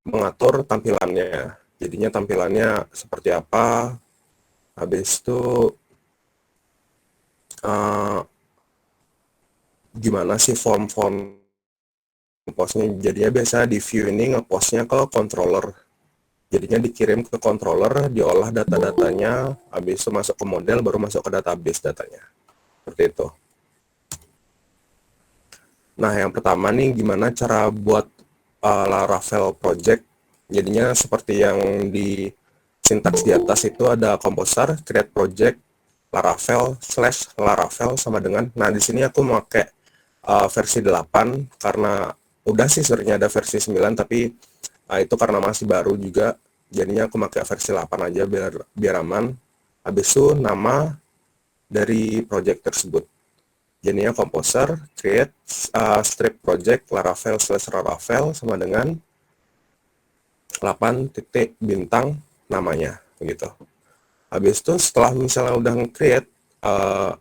mengatur tampilannya. Jadinya tampilannya seperti apa, habis itu gimana sih form-form postnya. Jadinya biasa di view ini ngepostnya ke controller. Jadinya dikirim ke controller, diolah data-datanya, habis itu masuk ke model, baru masuk ke database datanya. Seperti itu. Nah, yang pertama nih gimana cara buat Laravel project. Jadinya seperti yang di sintaks di atas itu ada composer, create project, Laravel, slash Laravel sama dengan, nah di sini aku pakai versi 8 karena udah sih sebenarnya ada versi 9 tapi itu karena masih baru juga, jadinya aku pakai versi 8 aja biar aman. Habis itu nama dari project tersebut. Jadinya composer, create, strip project, Laravel slash Laravel sama dengan 8 titik bintang namanya, begitu. Habis itu setelah misalnya udah nge-create,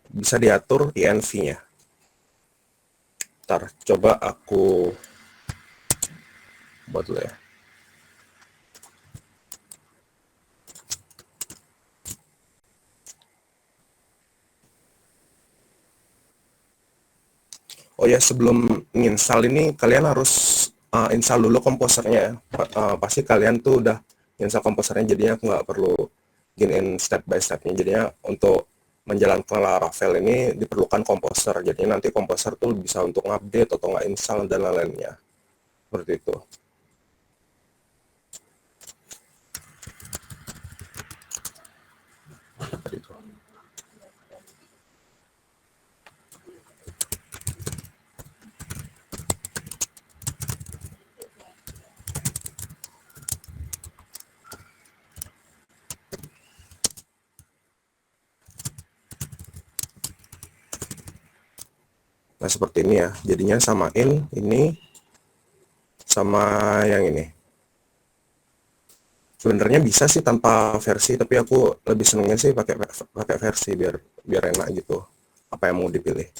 bisa diatur env-nya. Ntar coba aku buat dulu ya. Oh ya, sebelum nginstal ini kalian harus install dulu komposernya ya. Pasti kalian tuh udah install komposernya, jadinya aku nggak perlu giniin step by stepnya. Jadinya untuk menjalankan Laravel ini diperlukan komposer. Jadinya nanti komposer tuh bisa untuk update atau nggak install dan lain-lainnya. Seperti itu. Nah, seperti ini ya. Jadinya samain ini sama yang ini. Sebenarnya bisa sih tanpa versi, tapi aku lebih senengnya sih pakai versi biar enak gitu. Apa yang mau dipilih?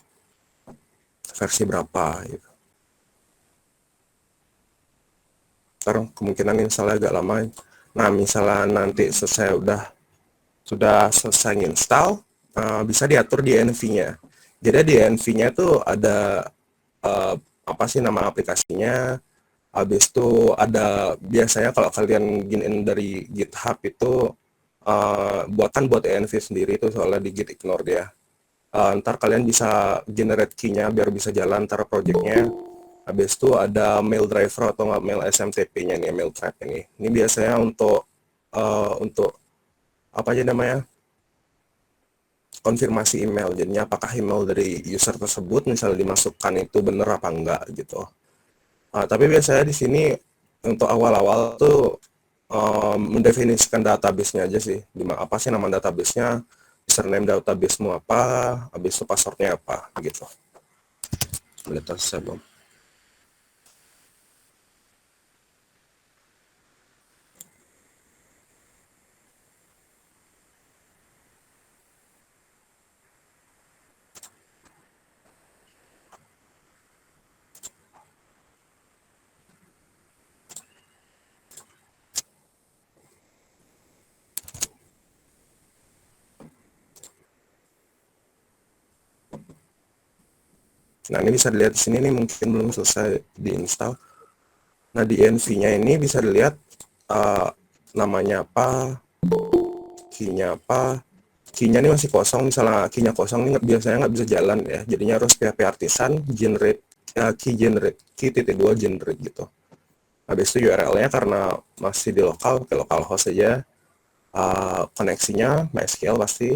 Versi berapa gitu. Sekarang kemungkinan install agak lama. Nah, misalnya nanti sudah selesai install, bisa diatur di env-nya. Jadi di env-nya tuh ada apa sih nama aplikasinya. Habis itu ada biasanya kalau kalian giniin dari GitHub itu buat env sendiri itu soalnya di git ignore dia. Ntar kalian bisa generate key-nya biar bisa jalan ntar project-nya. Habis itu ada mail driver atau nggak mail SMTP-nya nih, mail trap ini. Ini biasanya untuk apa aja namanya, konfirmasi email. Jadinya apakah email dari user tersebut misalnya dimasukkan itu benar apa enggak gitu. Tapi biasanya di sini untuk awal-awal tuh mendefinisikan database-nya aja sih. Apa sih nama database-nya, username database-mu apa, habis itu password-nya apa gitu. Boleh selesai belum? Nah, ini bisa dilihat di sini nih, mungkin belum selesai diinstal. Nah, di env-nya ini bisa dilihat namanya apa, key-nya apa. Key-nya ini masih kosong, misalnya key-nya kosong ini biasanya nggak bisa jalan ya. Jadinya harus PHP artisan generate key titik 2 generate gitu. Habis itu URL-nya karena masih di lokal, ke localhost aja. Koneksinya MySQL pasti.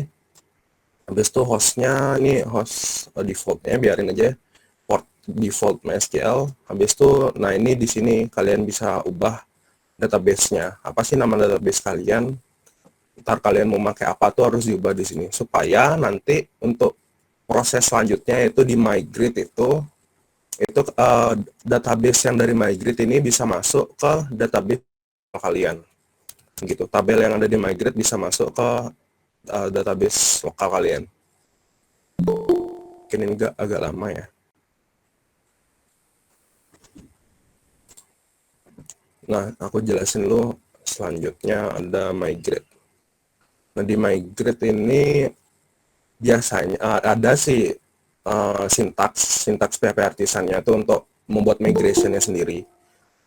Habis itu hostnya ini host defaultnya biarin aja port default MySQL. Habis itu, nah ini di sini kalian bisa ubah database-nya. Apa sih nama database kalian? Ntar kalian mau pakai apa tuh harus diubah di sini supaya nanti untuk proses selanjutnya itu di migrate itu database yang dari migrate ini bisa masuk ke database kalian gitu. Tabel yang ada di migrate bisa masuk ke database lokal kalian. Mungkin ini agak lama ya. Nah, aku jelasin dulu. Selanjutnya ada migrate. Nah, di migrate ini biasanya ada sih sintaks PHP artisannya itu untuk membuat migrationnya sendiri.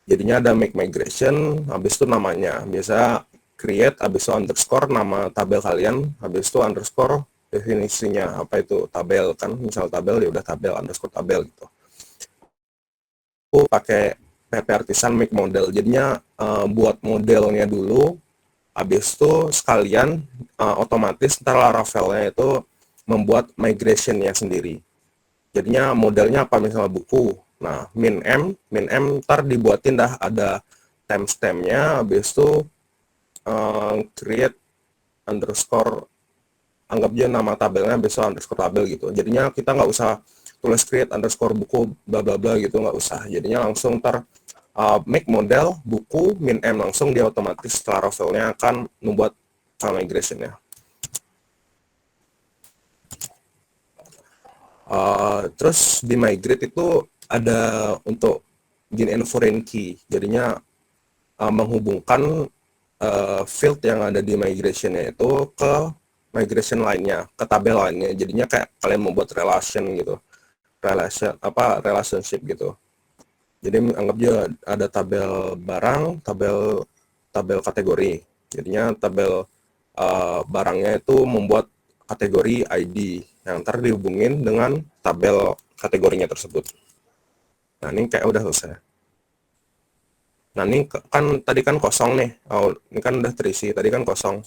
Jadinya ada make migration, habis itu namanya biasa create, habis itu underscore nama tabel kalian, habis itu underscore definisinya apa itu tabel kan, misal tabel ya udah tabel underscore tabel gitu. Aku pakai PHP artisan make model, jadinya buat modelnya dulu, habis itu sekalian otomatis ntar Laravelnya itu membuat migrationnya sendiri. Jadinya modelnya apa, misalnya buku. Nah, min m ntar dibuatin dah ada timestampnya, habis itu create underscore, anggap aja nama tabelnya besok underscore tabel gitu. Jadinya kita nggak usah tulis create underscore buku bla bla bla gitu, nggak usah. Jadinya langsung ntar make model buku min m, langsung dia otomatis Laravelnya akan membuat file migrationnya. Terus di migrate itu ada untuk gain and foreign key, jadinya menghubungkan field yang ada di migrationnya itu ke migration lainnya, ke tabel lainnya. Jadinya kayak kalian membuat relationship gitu. Jadi anggap aja ada tabel barang, tabel kategori. Jadinya tabel barangnya itu membuat kategori ID yang ntar dihubungin dengan tabel kategorinya tersebut. Nah, ini kayak udah selesai. Nah, ini kan tadi kan kosong nih. Oh, ini kan udah terisi. Tadi kan kosong.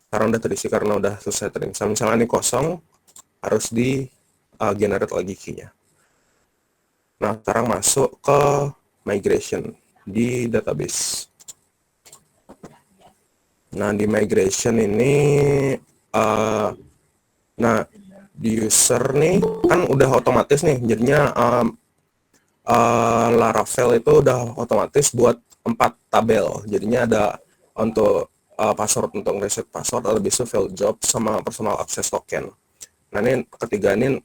Sekarang udah terisi karena udah selesai terinstall. Misalnya ini kosong, harus di generate lagi key-nya. Nah, sekarang masuk ke migration di database. Nah, di migration ini, nah, di user nih kan udah otomatis nih, jadinya Laravel itu udah otomatis buat 4 tabel. Jadinya ada untuk password, untuk reset password, habis itu field job sama personal access token. Nah, ini ketiga ini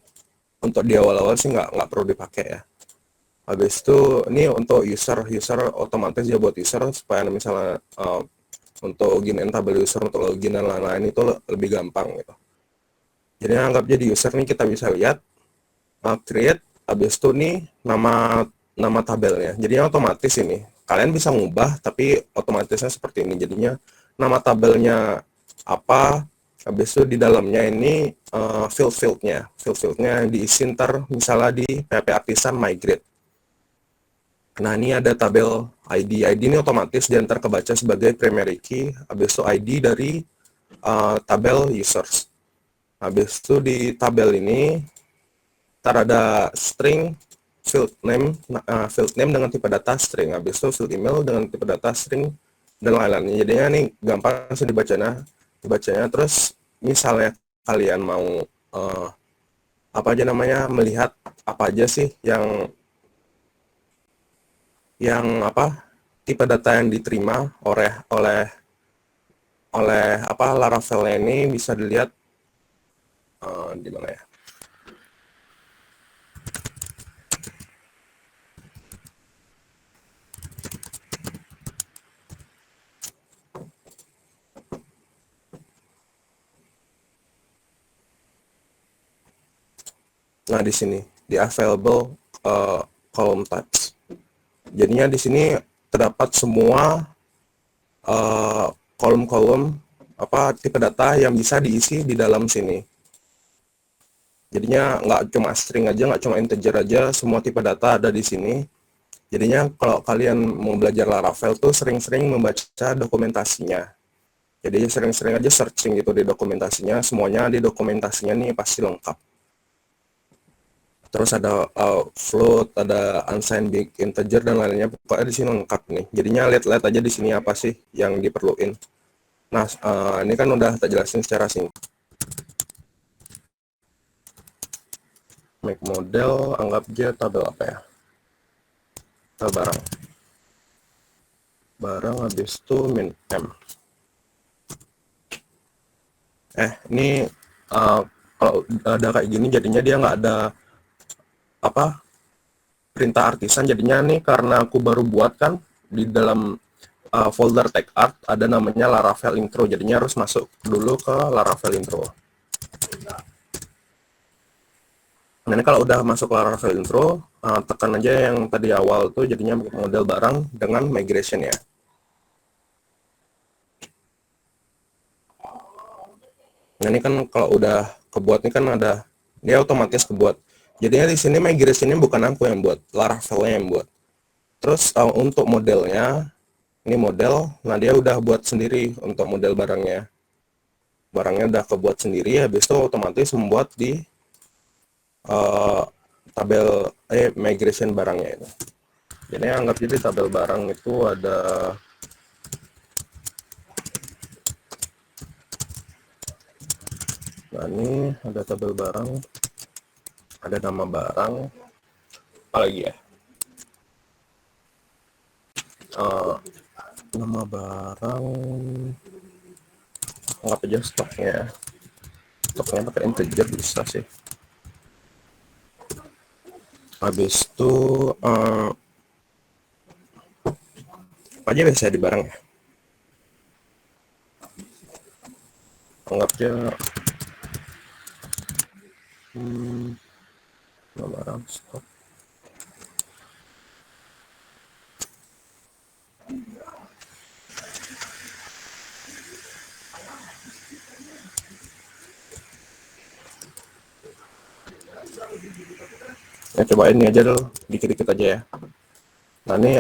untuk di awal-awal sih nggak perlu dipakai ya. Habis itu ini untuk user otomatis ya buat user supaya misalnya untuk login tabel user, untuk login dan lain-lain itu lebih gampang gitu. Jadi anggap jadi user nih kita bisa lihat create, habis itu nih nama tabelnya. Jadinya otomatis ini kalian bisa ngubah tapi otomatisnya seperti ini. Jadinya nama tabelnya apa, habis itu di dalamnya ini field-fieldnya diisi ntar misalnya di PHP Artisan migrate. Nah, ini ada tabel ID ini otomatis dia ntar kebaca sebagai primary key, habis itu ID dari tabel users. Habis itu di tabel ini ntar ada string field name dengan tipe data string, habis itu field email dengan tipe data string dan lain-lainnya. Jadinya nih gampang sih dibacanya. Terus misalnya kalian mau apa aja namanya, melihat apa aja sih yang apa tipe data yang diterima oleh apa Laravel ini, bisa dilihat di mana ya. Nah, di sini di available column types. Jadinya di sini terdapat semua kolom-kolom apa tipe data yang bisa diisi di dalam sini. Jadinya nggak cuma string aja, nggak cuma integer aja, semua tipe data ada di sini. Jadinya kalau kalian mau belajar Laravel tuh sering-sering membaca dokumentasinya. Jadi sering-sering aja searching gitu di dokumentasinya, semuanya di dokumentasinya nih pasti lengkap. Terus ada float, ada unsigned big integer dan lainnya, pokoknya di sini lengkap nih. Jadinya lihat-lihat aja di sini apa sih yang diperluin. Nah, ini kan udah tak jelasin secara singkat. Make model, anggap aja tabel apa ya? Tabel barang habis itu min m. Ini kalau ada kayak gini jadinya dia nggak ada apa perintah artisan. Jadinya nih karena aku baru buat kan, di dalam folder tag art ada namanya Laravel intro, jadinya harus masuk dulu ke Laravel intro. Nah, ini kalau udah masuk Laravel intro, tekan aja yang tadi awal tuh, jadinya model barang dengan migration ya. Nah, ini kan kalau udah kebuat ini kan ada, dia otomatis kebuat. Jadinya di sini migration-nya bukan aku yang buat, Laravel yang buat. Terus untuk modelnya, ini model, nah dia udah buat sendiri untuk model barangnya. Barangnya udah kebuat sendiri, habis itu otomatis membuat di tabel migration barangnya itu. Jadi anggap jadi tabel barang itu ada nah ini ada tabel barang, ada nama barang, apa lagi ya? Nama barang, anggap aja stoknya pakai integer bisa sih. Habis itu apa aja biasa di barang ya, anggap aja nama barang stok. Ya coba ini aja dulu, dikit-dikit aja ya. Nah ini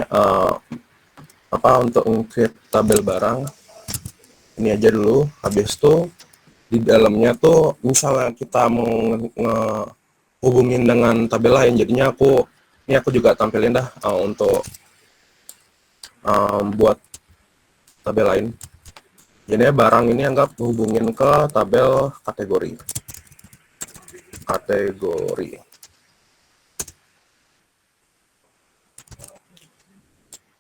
apa untuk create tabel barang ini aja dulu. Habis itu di dalamnya tuh misalnya kita mau hubungin dengan tabel lain, jadinya aku juga tampilin dah untuk buat tabel lain. Jadi barang ini anggap hubungin ke tabel kategori.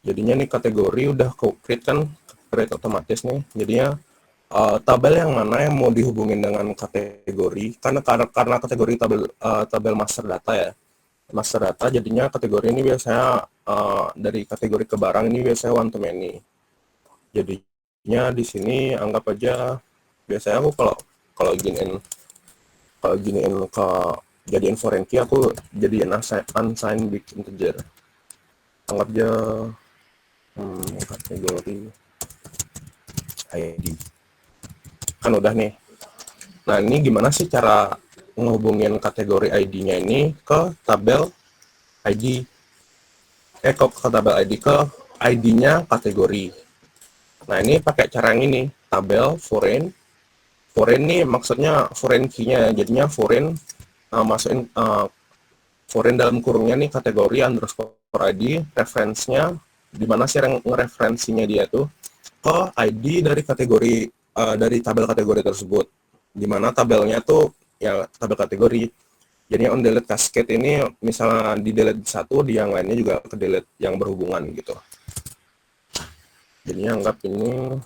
Jadinya nih kategori udah create kan, create otomatis nih. Jadinya tabel yang mana yang mau dihubungin dengan kategori, karena kategori tabel master data ya, master data, jadinya kategori ini biasanya dari kategori ke barang ini biasanya one to many. Jadinya di sini anggap aja biasanya aku kalau giniin ke jadiin foreign key, aku jadiin unsigned big integer. Anggap aja kategori ID kan udah nih. Nah ini gimana sih cara ngehubungin kategori ID-nya ini ke tabel ID, ke tabel ID, ke ID-nya kategori. Nah ini pakai cara yang ini, tabel foreign nih maksudnya foreign key-nya, jadinya foreign masukin foreign dalam kurungnya nih kategori underscore ID, reference-nya dimana sih yang ngereferensinya dia tuh ke ID dari kategori dari tabel kategori tersebut, dimana tabelnya tuh ya tabel kategori. Jadi on delete cascade ini misalnya di delete satu, di yang lainnya juga ke delete yang berhubungan gitu. Jadinya anggap ini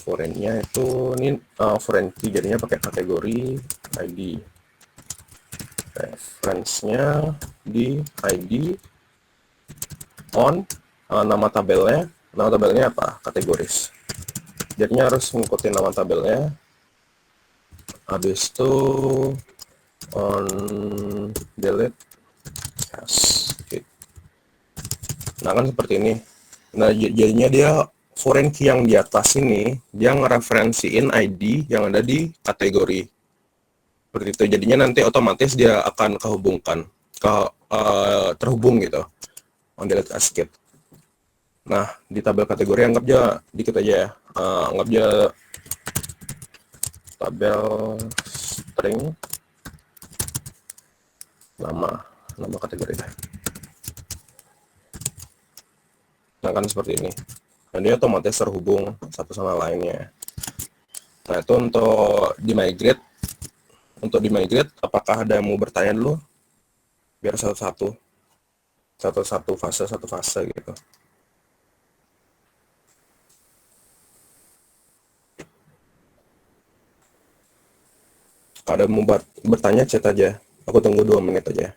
foreign-nya itu ini foreign key, jadinya pakai kategori ID, reference-nya di ID on nama tabelnya apa, kategoris. Jadinya harus ngikutin nama tabelnya. Habis itu on delete cascade. Nah kan seperti ini. Nah jadinya dia foreign key yang di atas ini dia ngereferensiin ID yang ada di kategori. Seperti itu. Jadinya nanti otomatis dia akan terhubung gitu. On delete cascade. Nah di tabel kategori anggap aja dikit aja ya. Anggap aja tabel string nama kategori. Nah kan seperti ini. Nah dia otomatis terhubung satu sama lainnya. Nah itu untuk di migrate apakah ada yang mau bertanya dulu biar satu fase gitu. Kalau ada mau bertanya chat aja. Aku tunggu 2 menit aja.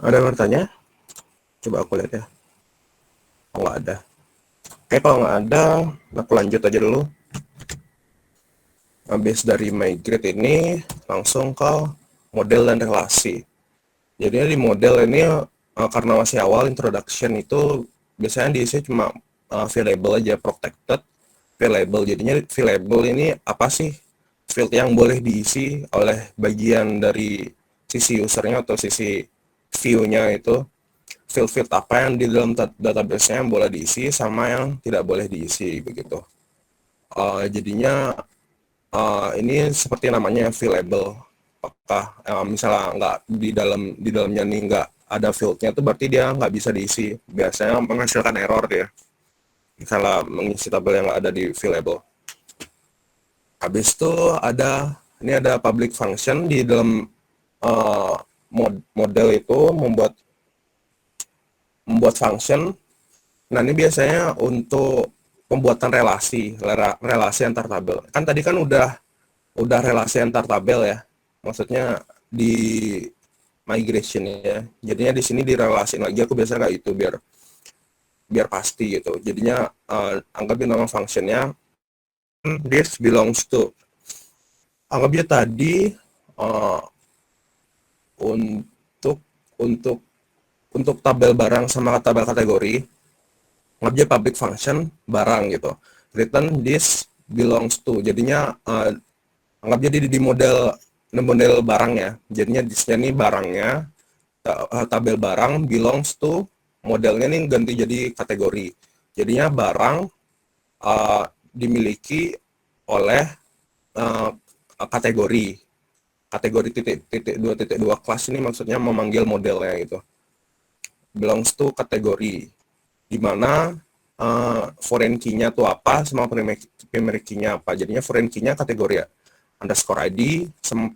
Ada yang bertanya? Coba aku lihat ya. Oh, nggak ada. Oke, kalau nggak ada, aku lanjut aja dulu. Habis dari migrate ini, langsung ke model dan relasi. Jadi di model ini, karena masih awal introduction itu, biasanya diisi cuma available aja, protected, available. Jadinya available ini apa sih? Field yang boleh diisi oleh bagian dari sisi usernya atau sisi view-nya itu. Field-field apa yang di dalam database-nya yang boleh diisi sama yang tidak boleh diisi begitu. Jadinya ini seperti namanya available. Apakah misalnya nggak di dalamnya nih nggak ada fieldnya itu berarti dia nggak bisa diisi. Biasanya menghasilkan error dia. Misalnya mengisi tabel yang nggak ada di available. Habis itu ini ada public function di dalam uh, model itu membuat function. Nah, ini biasanya untuk pembuatan relasi antar tabel. Kan tadi kan udah relasi antar tabel ya. Maksudnya di migration ya. Jadinya di sini direlasin lagi. Aku biasa kayak itu biar biar pasti gitu. Jadinya anggapin nama functionnya this belongs to. Anggapnya tadi uh, untuk untuk untuk tabel barang sama tabel kategori, anggapnya public function barang gitu. Return this belongs to. Jadinya anggap jadi di model barang ya. Jadinya di sini barangnya, tabel barang belongs to, modelnya nih ganti jadi kategori. Jadinya barang dimiliki oleh uh, kategori. Kategori titik dua kelas ini maksudnya memanggil modelnya gitu. Belongs to kategori. Di mana foreign key-nya tuh apa sama primary key-nya apa. Jadinya foreign key-nya kategori ya. Underscore ID sama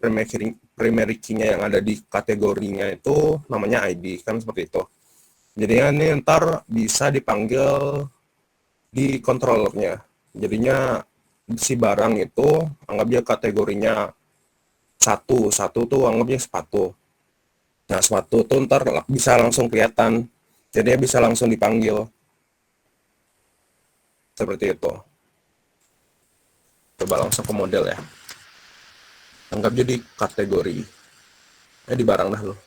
primary key-nya yang ada di kategorinya itu namanya ID kan seperti itu. Jadinya ini ntar bisa dipanggil di controllernya. Jadinya si barang itu anggap dia kategorinya satu tuh anggapnya sepatu. Nah, sepatu tuh ntar bisa langsung kelihatan. Jadinya bisa langsung dipanggil. Seperti itu. Coba langsung ke model ya. Anggap jadi kategori. Di barang dah lo.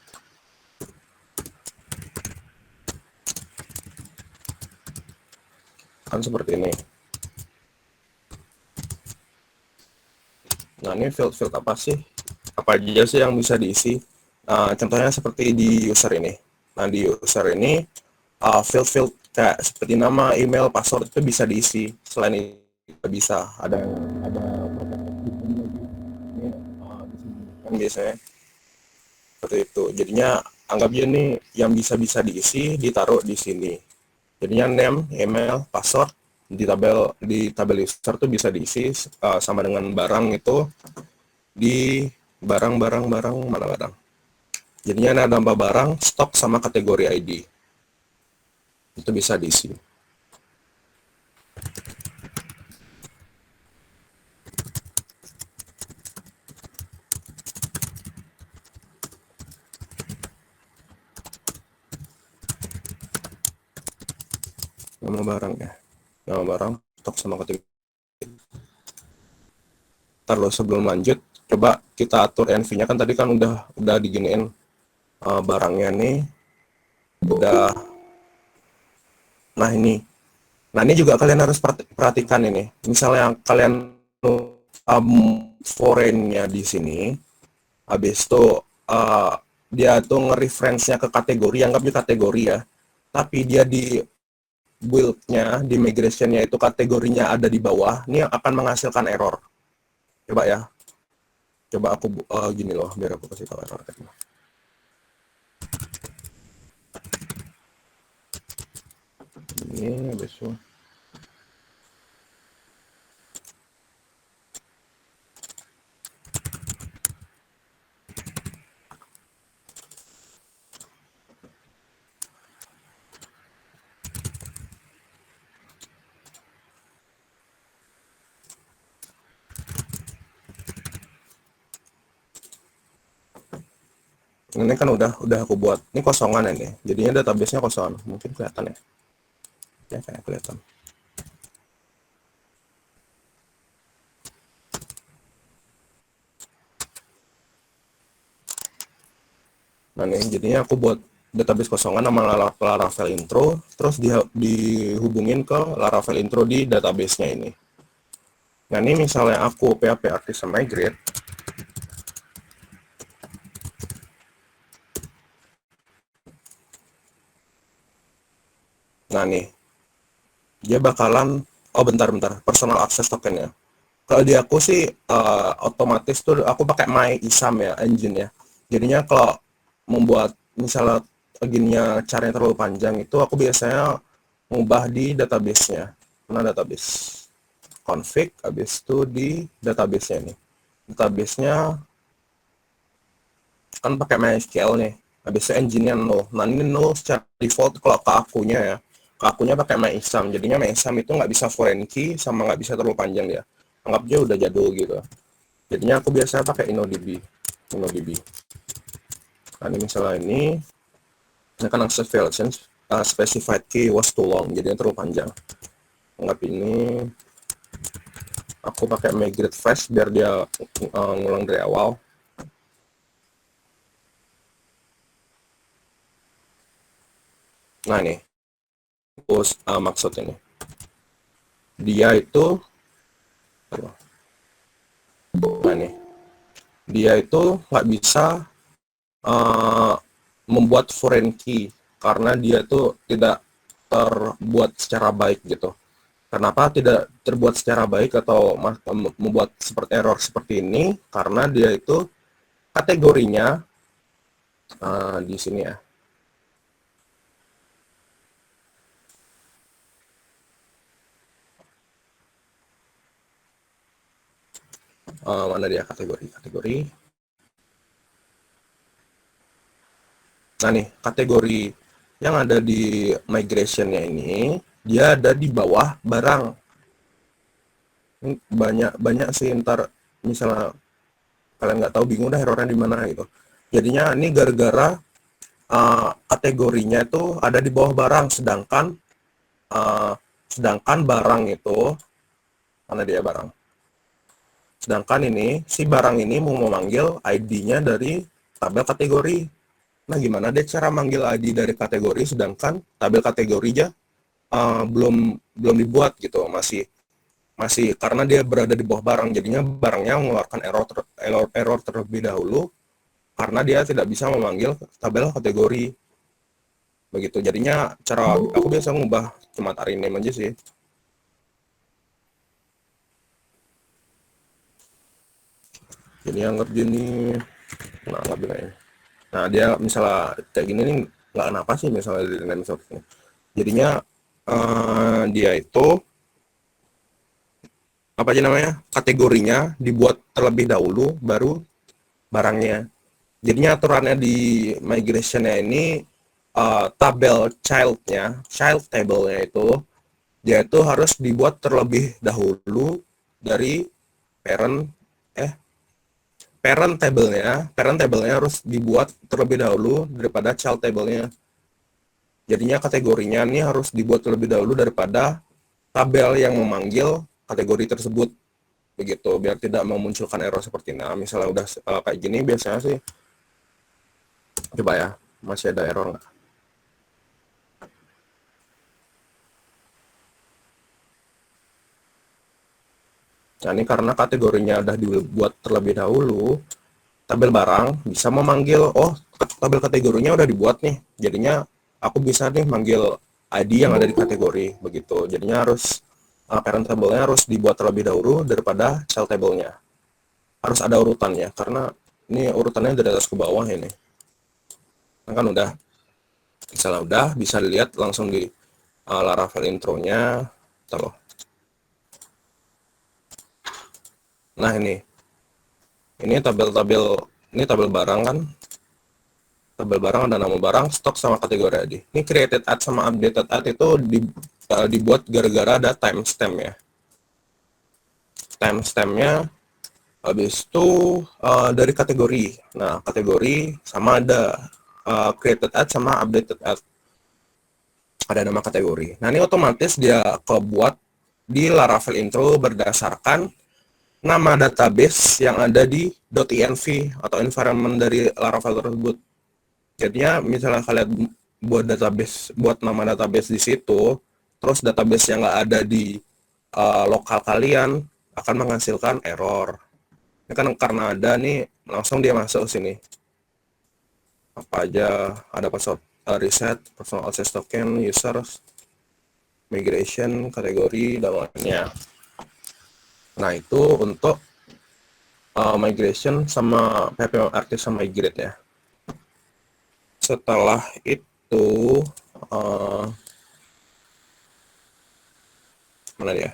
Kan seperti ini. Nah, ini field apa sih? Apa aja sih yang bisa diisi? Contohnya seperti di user ini. Nah, di user ini, field kayak seperti nama, email, password itu bisa diisi. Selain itu bisa ada ini, kan biasanya seperti itu. Jadinya anggap aja nih yang bisa diisi ditaruh di sini. Jadinya name, email, password di tabel user tuh bisa diisi sama dengan barang itu di barang mana barang. Jadinya ada nambah barang, stok sama kategori ID. Itu bisa diisi. Nama barang ya. Nama barang, stok sama kategori. Terus sebelum lanjut, coba kita atur env-nya kan tadi kan udah diginiin barangnya nih. Udah. Nah, ini juga kalian harus perhatikan ini. Misalnya kalian foreign-nya di sini. Habis itu uh, dia tuh nge-reference-nya ke kategori, anggapnya kategori ya. Tapi dia di build-nya, di migration-nya itu kategorinya ada di bawah. Ini akan menghasilkan error. Coba ya. Coba aku gini loh, biar aku kasih tahu error. Ini besok. Ini kan udah aku buat. Ini kosongan ini. Jadinya database-nya kosong. Mungkin kelihatan ya. Ya kayak kelihatan. Nah nih, jadinya aku buat database kosongan nama Laravel intro, terus dihubungin ke Laravel intro di database-nya ini. Nah ini misalnya aku PHP Artisan Migrate, nah nih, dia bakalan, oh bentar, personal access token ya. Kalau di aku sih otomatis tuh aku pakai MyISAM ya, engine ya. Jadinya kalau membuat misalnya agennya caranya terlalu panjang itu aku biasanya ngubah di database-nya. Mana database? Config, habis itu di database-nya nih. Database-nya kan pakai MySQL nih. Habis itu engine-nya null. Nah ini null secara default kalau ke akunya ya. Ke akunya pakai MyISAM. Jadinya MyISAM itu nggak bisa foreign key sama nggak bisa terlalu panjang dia. Anggap dia udah jadul gitu. Jadinya aku biasanya pakai InnoDB. InnoDB. Nah ini misalnya ini kan access violation specified key was too long. Jadinya terlalu panjang. Anggap ini aku pakai migrate fresh biar dia ngulang dari awal. Nah nih, maksud ini. Dia itu, nah nih, dia itu nggak bisa membuat foreign key karena dia tuh tidak terbuat secara baik gitu. Kenapa tidak terbuat secara baik atau membuat seperti error seperti ini? Karena dia itu kategorinya di sini ya. Mana dia kategori? Nah nih, kategori yang ada di migration-nya ini, dia ada di bawah barang. Banyak sih, ntar misalnya kalian nggak tahu bingung dah errornya di mana gitu. Jadinya ini gara-gara kategorinya itu ada di bawah barang, sedangkan barang itu mana dia barang. Sedangkan ini si barang ini mau memanggil ID-nya dari tabel kategori. Nah, gimana deh cara manggil ID dari kategori sedangkan tabel kategorinya belum dibuat gitu, masih karena dia berada di bawah barang, jadinya barangnya mengeluarkan error terlebih dahulu karena dia tidak bisa memanggil tabel kategori begitu. Jadinya cara aku biasa ngubah cuma tarik name aja sih. Jadi anggap gini, nah nggak bilang ya. Nah dia misalnya kayak gini nih nggak kenapa sih misalnya di name softnya. Jadinya dia itu apa aja namanya kategorinya dibuat terlebih dahulu baru barangnya. Jadinya aturannya di migration-nya ini tabel child table-nya itu dia itu harus dibuat terlebih dahulu dari parent parent table-nya harus dibuat terlebih dahulu daripada child table-nya. Jadinya kategorinya ini harus dibuat terlebih dahulu daripada tabel yang memanggil kategori tersebut begitu biar tidak memunculkan error seperti ini. Nah, misalnya udah kayak gini biasanya sih coba ya masih ada error nggak? Nah, ini karena kategorinya udah dibuat terlebih dahulu, tabel barang bisa memanggil, oh tabel kategorinya udah dibuat nih, jadinya aku bisa nih manggil ID yang ada di kategori, begitu. Jadinya harus parent table-nya harus dibuat terlebih dahulu daripada child table-nya. Harus ada urutannya, karena ini urutannya dari atas ke bawah ini. Nah, kan udah, misalnya udah, bisa dilihat langsung di Laravel intro-nya. Tuh. Nah, ini tabel barang kan. Tabel barang ada nama barang, stok sama kategori ID. Ini created at sama updated at itu dibuat gara-gara ada timestamp ya. Timestampnya habis itu dari kategori. Nah, kategori sama ada created at sama updated at. Ada nama kategori. Nah, ini otomatis dia kebuat di Laravel intro berdasarkan nama database yang ada di .env atau environment dari Laravel tersebut. Jadinya misalnya kalian buat nama database di situ, terus database yang nggak ada di lokal kalian akan menghasilkan error. Ini kan karena ada nih, langsung dia masuk sini. Apa aja ada password reset, personal access token, users, migration, kategori, dan lainnya. Nah, itu untuk migration sama PHP Artist sama migrate ya. Setelah itu mana dia?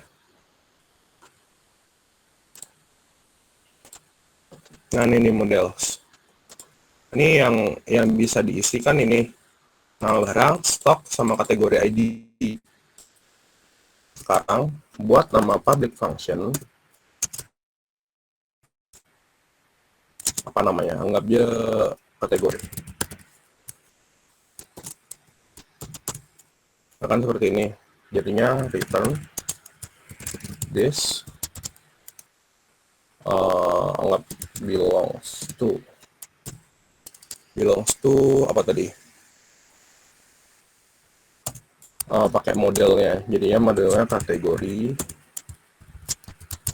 Nah, ini model. Ini yang bisa diisikan ini nama barang, stok, sama kategori ID. Sekarang buat nama public function, apa namanya? Anggap dia kategori. Akan seperti ini. Jadinya return this anggap belongs to apa tadi? Pakai modelnya. Jadinya modelnya kategori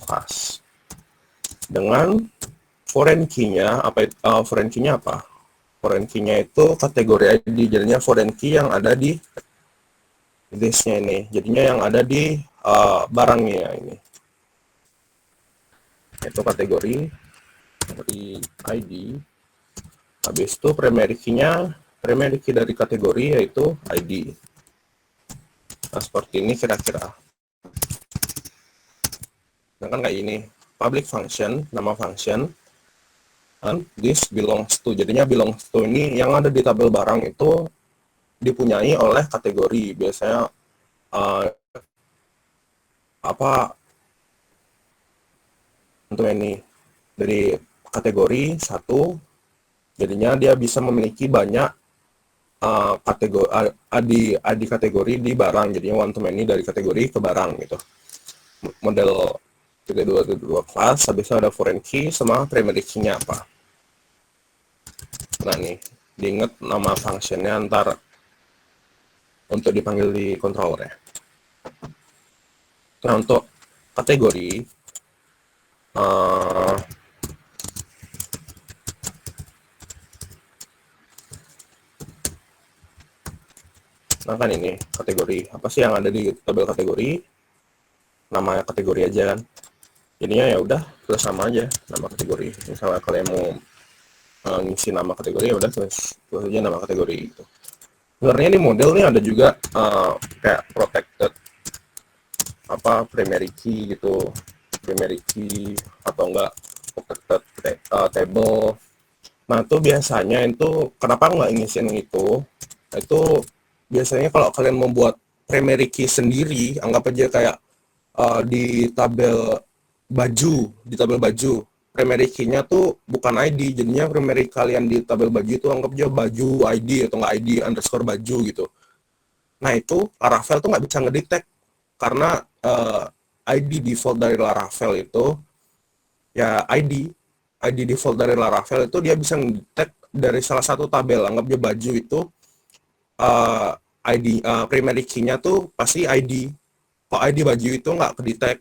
class. Dengan foreign key-nya foreign key-nya apa? Foreign key-nya itu kategori ID. Jadinya foreign key yang ada di this-nya ini. Jadinya yang ada di barangnya ini. Itu kategori ID. Habis itu primary key-nya, primary key dari kategori yaitu ID. Nah, seperti ini kira-kira. Nah, kan kayak ini. Public function, nama function, and this belongs to. Jadinya belongs to ini yang ada di tabel barang itu dipunyai oleh kategori. Biasanya untuk ini dari kategori 1, jadinya dia bisa memiliki banyak kategori adi kategori di barang, jadinya one to many dari kategori ke barang gitu. Model 32 class, habisnya ada foreign key sama primary key-nya apa. Nah, nih diingat nama functionnya ntar untuk dipanggil di controller ya. Nah, untuk kategori nah kan ini kategori apa sih yang ada di tabel kategori, nama kategori aja kan. Jadinya ya udah terus sama aja nama kategori. Misalnya kalian mau ngisi nama kategori, ya udah terus aja nama kategori gitu. Sebenarnya ini model nih ada juga kayak protected primary key gitu, primary key atau enggak protected table. Nah, itu biasanya itu kenapa nggak ngisiin itu? Itu biasanya kalau kalian membuat primary key sendiri, anggap aja kayak di tabel baju, primary key-nya tuh bukan ID, jadinya primary kalian di tabel baju itu anggap aja baju ID atau nggak ID underscore baju gitu. Nah, itu Laravel tuh nggak bisa ngedetect karena ID default dari Laravel itu ya ID default dari Laravel itu dia bisa ngedetect dari salah satu tabel, anggap aja baju itu ID primary key-nya tuh pasti ID. Kok ID baju itu nggak kedetek.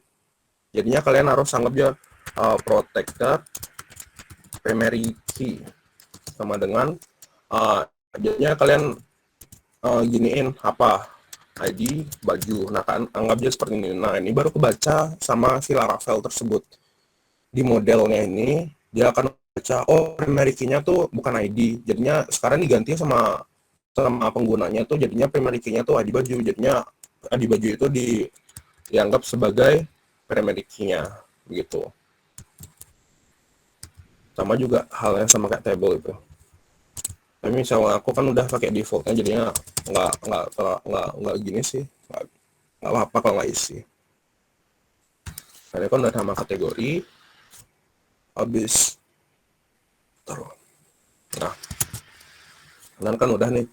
Jadinya kalian harus anggap aja protector primary key sama dengan jadinya kalian giniin apa ID baju. Nah kan anggap aja seperti ini. Nah ini baru kebaca sama si Laravel tersebut. Di modelnya ini dia akan baca oh primary key-nya tuh bukan ID. Jadinya sekarang diganti sama penggunanya tuh jadinya primary key-nya tuh ID baju. Jadinya ID baju itu dianggap sebagai primary key-nya gitu. Sama juga halnya sama kayak table itu. Tapi misalnya aku kan udah pakai defaultnya jadinya nggak gini sih, nggak apa-apa kalau nggak isi. Nah, ini kan udah sama kategori, habis taruh. Nah, dan kan udah nih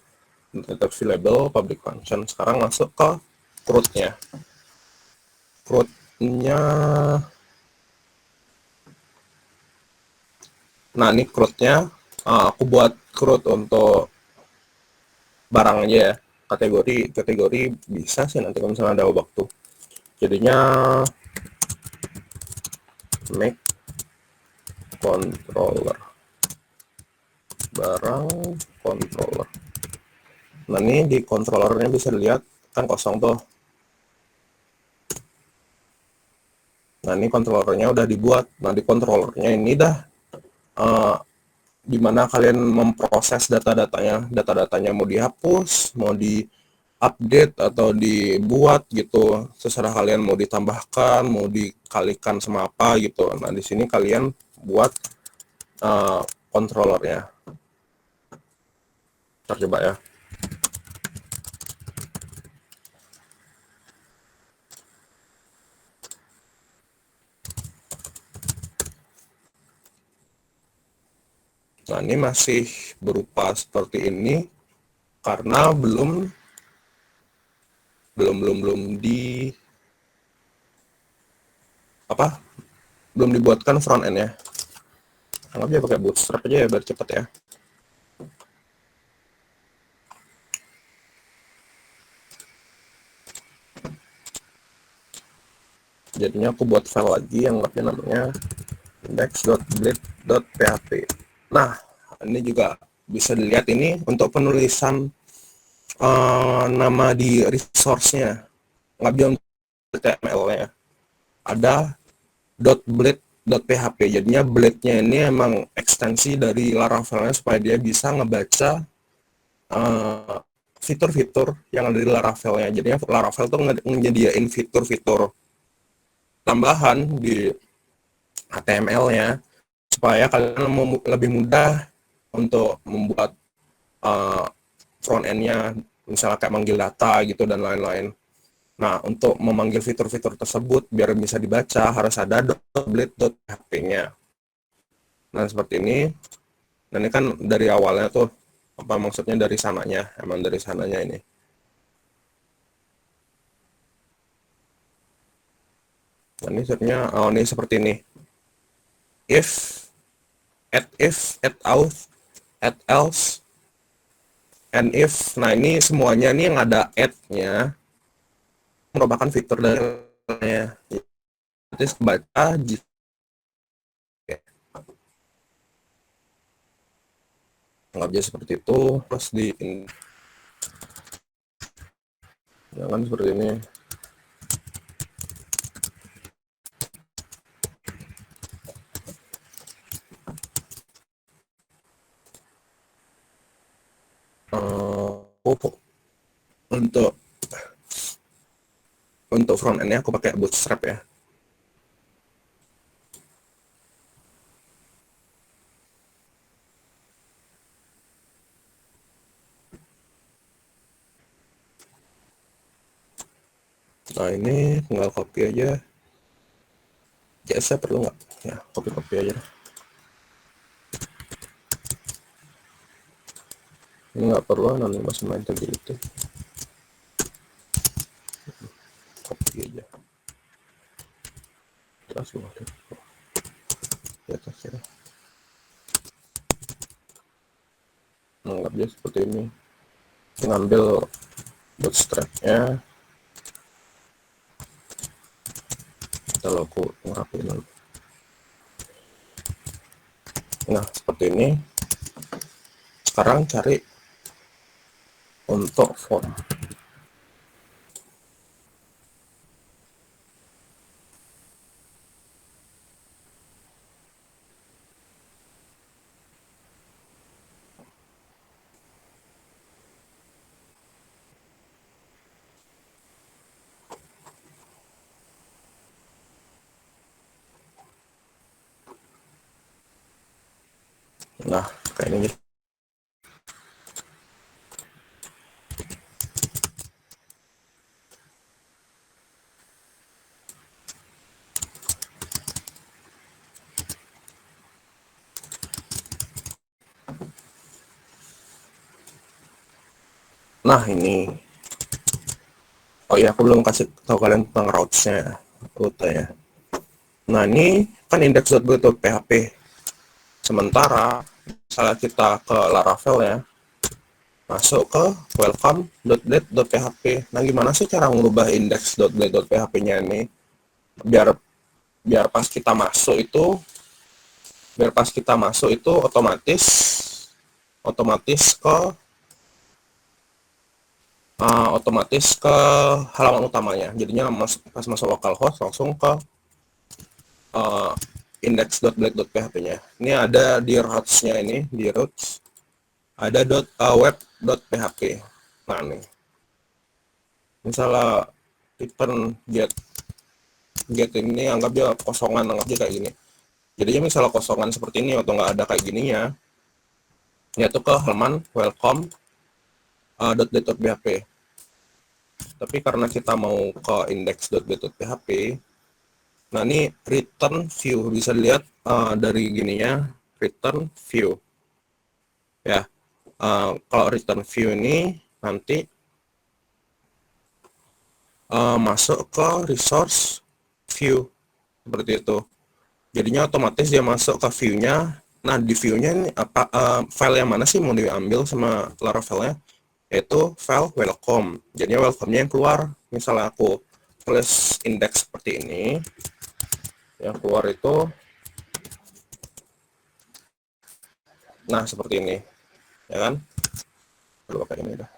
deteksi label public function. Sekarang masuk ke CRUD-nya. CRUD-nya, nah ini CRUD-nya aku buat CRUD untuk barang aja ya. Kategori bisa sih nanti kalau misalnya ada waktu. Jadinya make controller barang controller. Nah ini di controllernya bisa dilihat kan kosong tuh. Nah ini controllernya udah dibuat. Nah di controllernya ini dah dimana kalian memproses data-datanya mau dihapus, mau di update atau dibuat gitu, terserah kalian mau ditambahkan, mau dikalikan sama apa gitu. Nah di sini kalian buat controllernya. Ntar coba ya. Nah ini masih berupa seperti ini karena belum di apa, belum dibuatkan front end ya. Anggap aja pakai bootstrap aja ya biar cepet ya. Jadinya aku buat file lagi yang namanya index.blade.php. Nah ini juga bisa dilihat ini untuk penulisan nama di resource-nya, nggak bilang HTML-nya ada .blade.php. Jadinya blade-nya ini emang ekstensi dari Laravel-nya supaya dia bisa ngebaca fitur-fitur yang ada di Laravel-nya. Jadinya Laravel tuh nyediain fitur-fitur tambahan di HTML-nya supaya kalian lebih mudah untuk membuat front end-nya, misalnya kayak manggil data gitu dan lain-lain. Nah, untuk memanggil fitur-fitur tersebut biar bisa dibaca harus ada .blade.php-nya. Nah, seperti ini. Nah, ini kan dari awalnya tuh apa maksudnya dari sananya, emang dari sananya ini. Nah, ini sebenarnya ini seperti ini. If, at else, and if. Nah, ini semuanya nih yang ada at-nya merupakan fitur dari jadi kebaca jika anggap aja seperti itu, terus di jangan seperti ini. Untuk front end-nya aku pakai Bootstrap ya. Nah ini tinggal copy aja. CSS perlu nggak? Ya copy aja. Ini nggak perlu, nanti masih main integrity. Copy aja. Terus ya terserah. Anggap aja seperti ini. Ngambil bootstrap-nya, kita Kalau aku ngerapiin dulu. Nah, seperti ini. Sekarang cari untuk form. Nah, kayak ini. Nah, ini. Oh iya, aku belum kasih tahu kalian tentang routes-nya, rutenya. Nah, ini kan index.go.php. Sementara, misalnya kita ke Laravel ya, masuk ke welcome.blade.php. Nah, gimana sih cara mengubah index.blade.php-nya ini? Biar biar pas kita masuk itu, otomatis ke halaman utamanya. Jadinya pas masuk localhost langsung ke uh, index.blade.php-nya. Ini ada di routes-nya, ini di routes ada web.php. Nah, nih misalnya return get ini anggap dia kosongan, anggap dia kayak gini. Jadinya misalnya kosongan seperti ini atau nggak ada kayak gininya, yaitu ke halaman welcome.blade.php. Tapi karena kita mau ke index.blade.php, nah ini return view, bisa dilihat dari gininya, return view ya. Kalau return view ini nanti masuk ke resource view seperti itu. Jadinya otomatis dia masuk ke view-nya. Nah, di view-nya ini apa, file yang mana sih mau diambil sama Laravel-nya? Yaitu file welcome. Jadinya welcome-nya yang keluar. Misalnya aku tulis index seperti ini, yang keluar itu, nah seperti ini, ya kan? Coba kayak ini dah.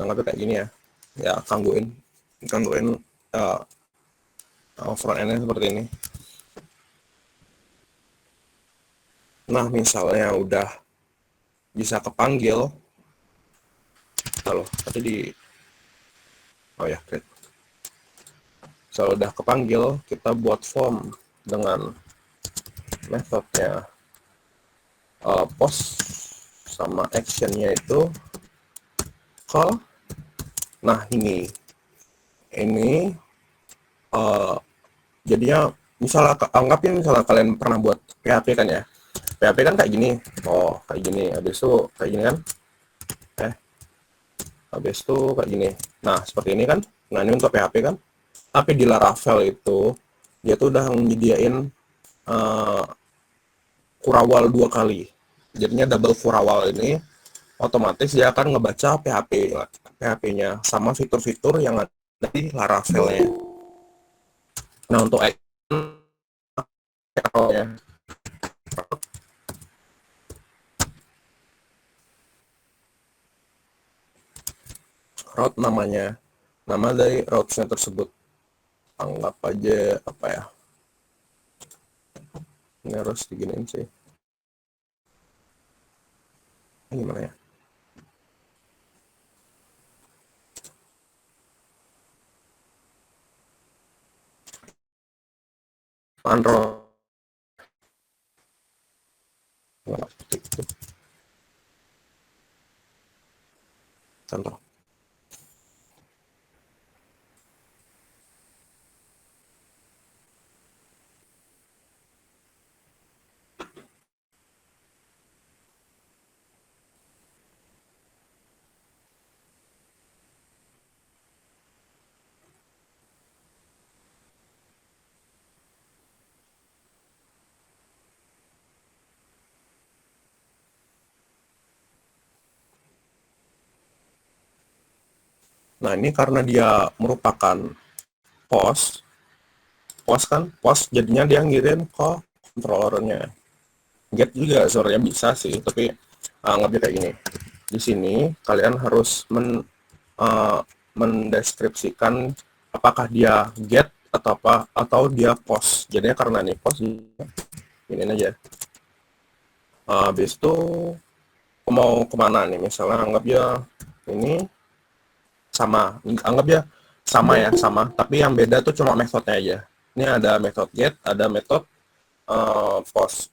Anggapnya kayak gini ya. Ya, gangguin front end-nya seperti ini. Nah, misalnya udah bisa kepanggil, kalau tadi di, oh ya, create. Kalau udah kepanggil, kita buat form dengan metodenya post sama actionnya itu call. Nah, ini jadinya misalnya kalian pernah buat PHP kan ya. PHP kan kayak gini. Oh, kayak gini. Habis itu kayak gini kan. Habis itu kayak gini. Nah, seperti ini kan. Nah, ini untuk PHP kan. Tapi di Laravel itu dia tuh udah menyediain kurawal 2 kali. Jadinya double kurawal ini otomatis dia akan ngebaca PHP-nya sama fitur-fitur yang ada di Laravel-nya. Nah, untuk ya, route namanya, nama dari routes-nya tersebut. Anggap aja apa ya? Ini harus diginiin sih. Gimana ya? Android. Seperti itu. Contoh. Nah, ini karena dia merupakan post, post jadinya dia ngirim ke controllernya. Get juga sebenarnya bisa sih, tapi anggapnya kayak gini. Di sini kalian harus mendeskripsikan apakah dia get atau apa atau dia post. Jadinya karena nih post ini aja. Habis itu mau kemana nih? Misalnya anggap ya ini sama, anggap ya sama ya sama, tapi yang beda tuh cuma metodenya aja. Ini ada metode get, ada metode post.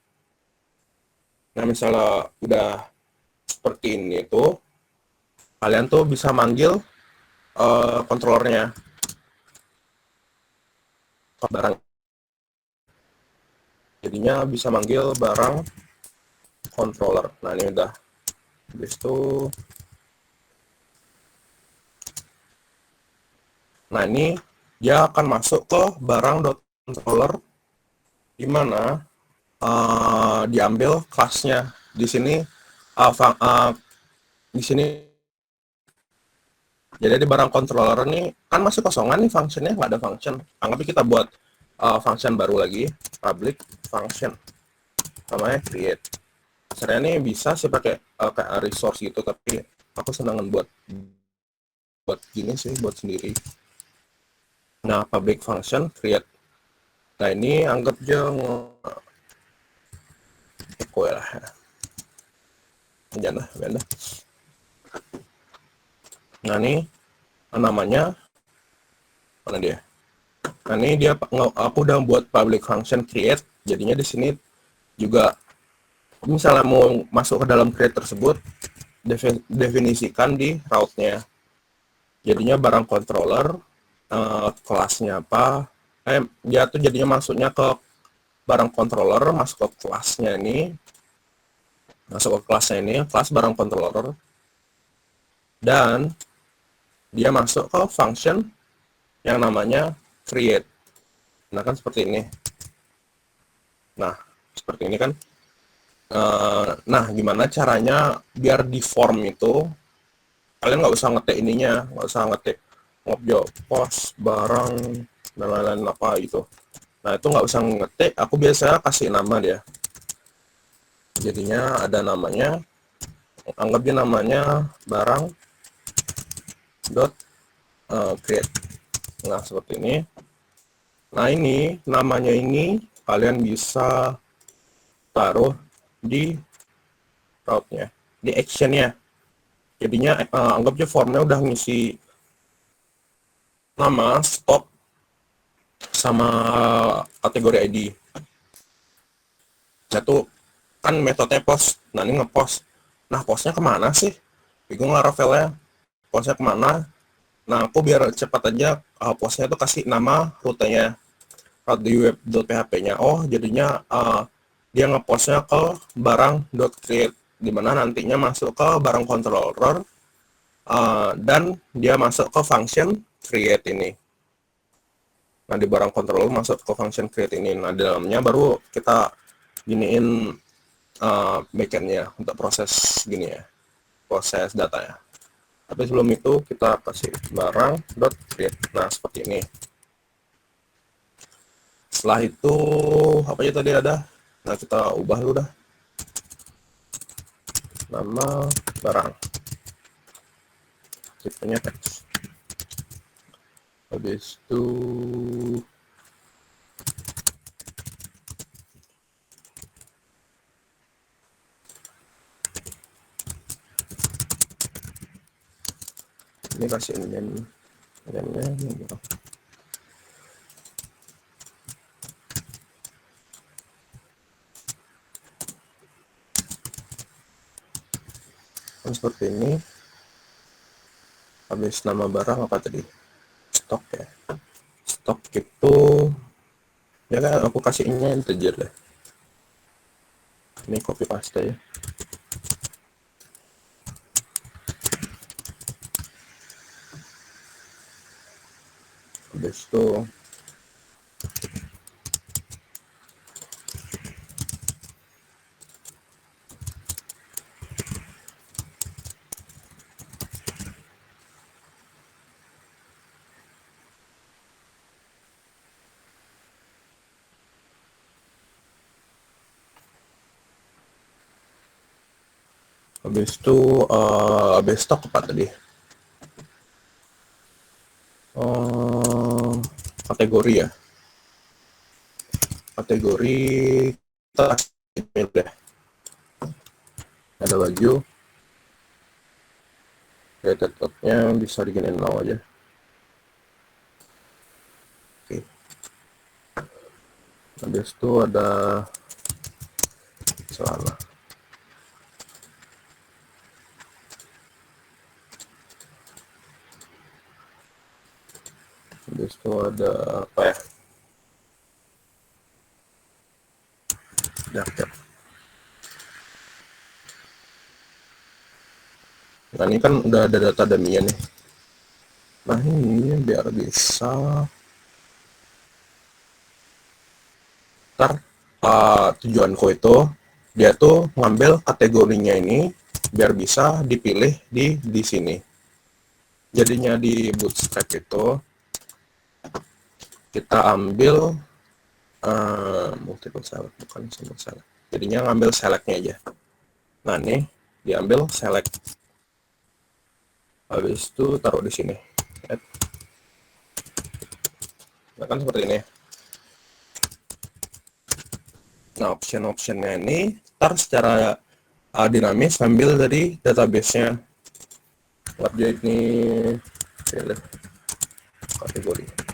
Nah, misalnya udah seperti ini tuh, kalian tuh bisa manggil controllernya ke barang. Jadinya bisa manggil barang controller. Nah, ini udah. Habis itu, nah ini dia akan masuk ke barang.controller di mana diambil kelasnya. Di sini di sini jadi di barang controller ini kan masih kosongan nih functionnya, nggak ada function. Anggapnya kita buat function baru lagi, public function namanya create. Sebenarnya ini bisa sih pakai kayak resource gitu, tapi aku senangan buat gini sih, buat sendiri. Nah, public function create. Nah, ini anggap aja echo ya. Jangan lah. Nah, ini namanya mana dia? Nah, ini dia aku udah buat public function create. Jadinya di sini juga misalnya mau masuk ke dalam create tersebut, definisikan di route-nya. Jadinya barang controller kelasnya apa? Dia tuh jadinya masuknya ke barang controller, masuk ke kelasnya ini, masuk ke kelasnya ini, kelas barang controller, dan dia masuk ke function yang namanya create. Nah, kan seperti ini. Nah, seperti ini kan. Nah, gimana caranya biar di form itu kalian nggak usah ngetik ininya, nggak usah ngetik ngobjo post barang dan lain-lain apa gitu. Nah, itu nggak usah ngetik, aku biasa kasih nama dia. Jadinya ada namanya, anggapnya namanya barang dot create. Nah, seperti ini. Nah, ini namanya ini kalian bisa taruh di route-nya, di action-nya. Jadinya anggapnya formnya udah ngisi nama, stop, sama kategori ID. Satu kan metodenya post. Nah, ini ngepost. Nah, postnya kemana sih? Bingung lah Rafaelnya. Postnya kemana? Nah, aku biar cepat aja postnya itu kasih nama rutenya, route di web.php-nya. Oh, jadinya dia ngepostnya ke barang.create, di mana nantinya masuk ke barang controller dan dia masuk ke function create ini. Nah, di barang controller masuk ke function create ini. Nah, di dalamnya baru kita giniin backend-nya untuk proses gini ya, proses data ya. Tapi sebelum itu kita kasih barang.create. Nah, seperti ini. Setelah itu apa aja tadi ada? Nah, kita ubah dulu dah. Nama barang. Tipenya teks. Habis itu ini kasih ini gitu. Seperti ini. Habis nama barang apa tadi? Stok ya. Stok itu ya kan aku kasihnya integer deh. Ini copy paste ya. Habis itu Habis itu base stock apa tadi? Kategori ya. Kategori kita deh. Ada baju. Rated nya bisa diginin now aja. Oke. Habis itu ada celana. Habis itu ada apa ya? Jaket. Nah ini kan udah ada data dummy-nya nih. Nah ini biar bisa ntar tujuanku itu dia tuh ngambil kategorinya ini biar bisa dipilih di sini. Jadinya di Bootstrap itu kita ambil multiple select, bukan single select. Jadinya ngambil selectnya aja. Nah nih diambil select. Habis itu taruh di sini. Nah kan seperti ini. Nah option-optionnya ini ntar secara dinamis ambil dari database-nya. Dia ini pilih kategori.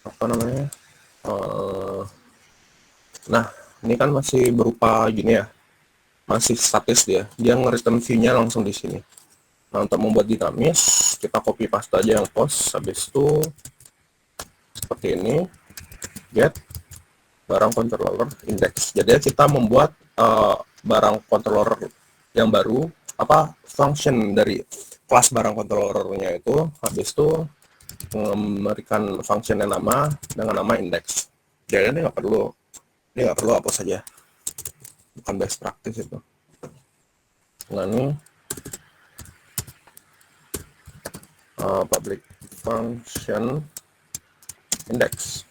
Apa namanya? Nah ini kan masih berupa gini ya, masih statis dia nge-return view-nya langsung di sini. Nah untuk membuat dinamis kita copy paste aja yang post. Habis itu seperti ini, get barang controller index. Jadi kita membuat barang controller yang baru, apa function dari kelas barang controllernya itu. Habis itu memberikan functionnya nama dengan nama index. Jadi ini nggak perlu hapus saja, bukan best practice itu. Nah ini public function index.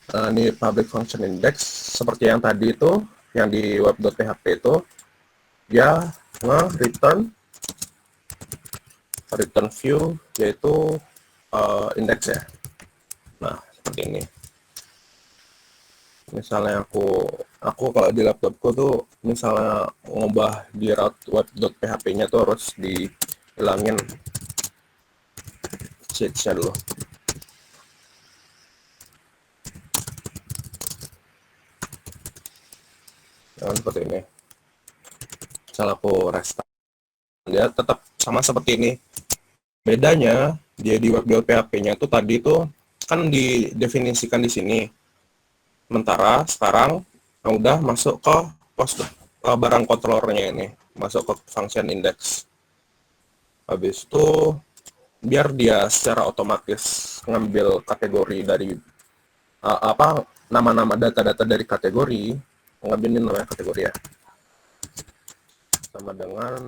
Nah, ini public function index seperti yang tadi itu, yang di web.php itu dia return view yaitu index ya. Nah seperti ini. Misalnya aku kalau di laptopku tuh misalnya ngubah di route web.php-nya tuh harus dihilangin cheats-nya dulu. Nah, seperti ini. Misalnya aku restart, dia tetap sama seperti ini. Bedanya dia di web.php-nya tuh tadi tuh kan didefinisikan di sini. Sementara sekarang udah masuk ke post barang controllernya ini, masuk ke function index. Habis itu biar dia secara otomatis ngambil kategori dari nama-nama data-data dari kategori, ngambilin namanya kategori ya, sama dengan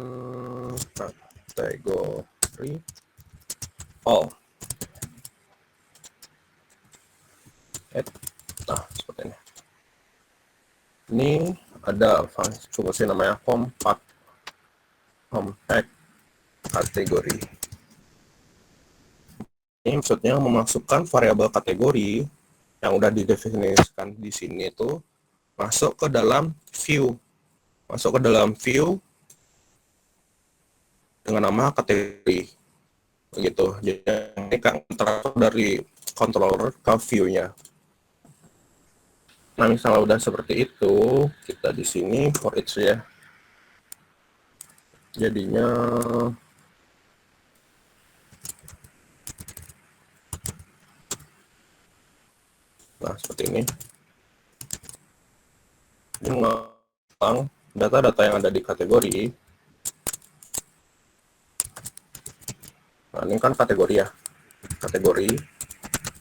kategori all. Nah seperti ini. Ini ada fungsi namanya compact kategori. Ini maksudnya memasukkan variabel kategori yang udah didefinisikan di sini itu masuk ke dalam view, dengan nama kategori, begitu. Jadi ini kan transfer dari controller ke view-nya. Nah misalnya udah seperti itu, kita di sini for each ya. Jadinya nah seperti ini. Ini mengulang data-data yang ada di kategori. Nah ini kan kategori ya. kategori.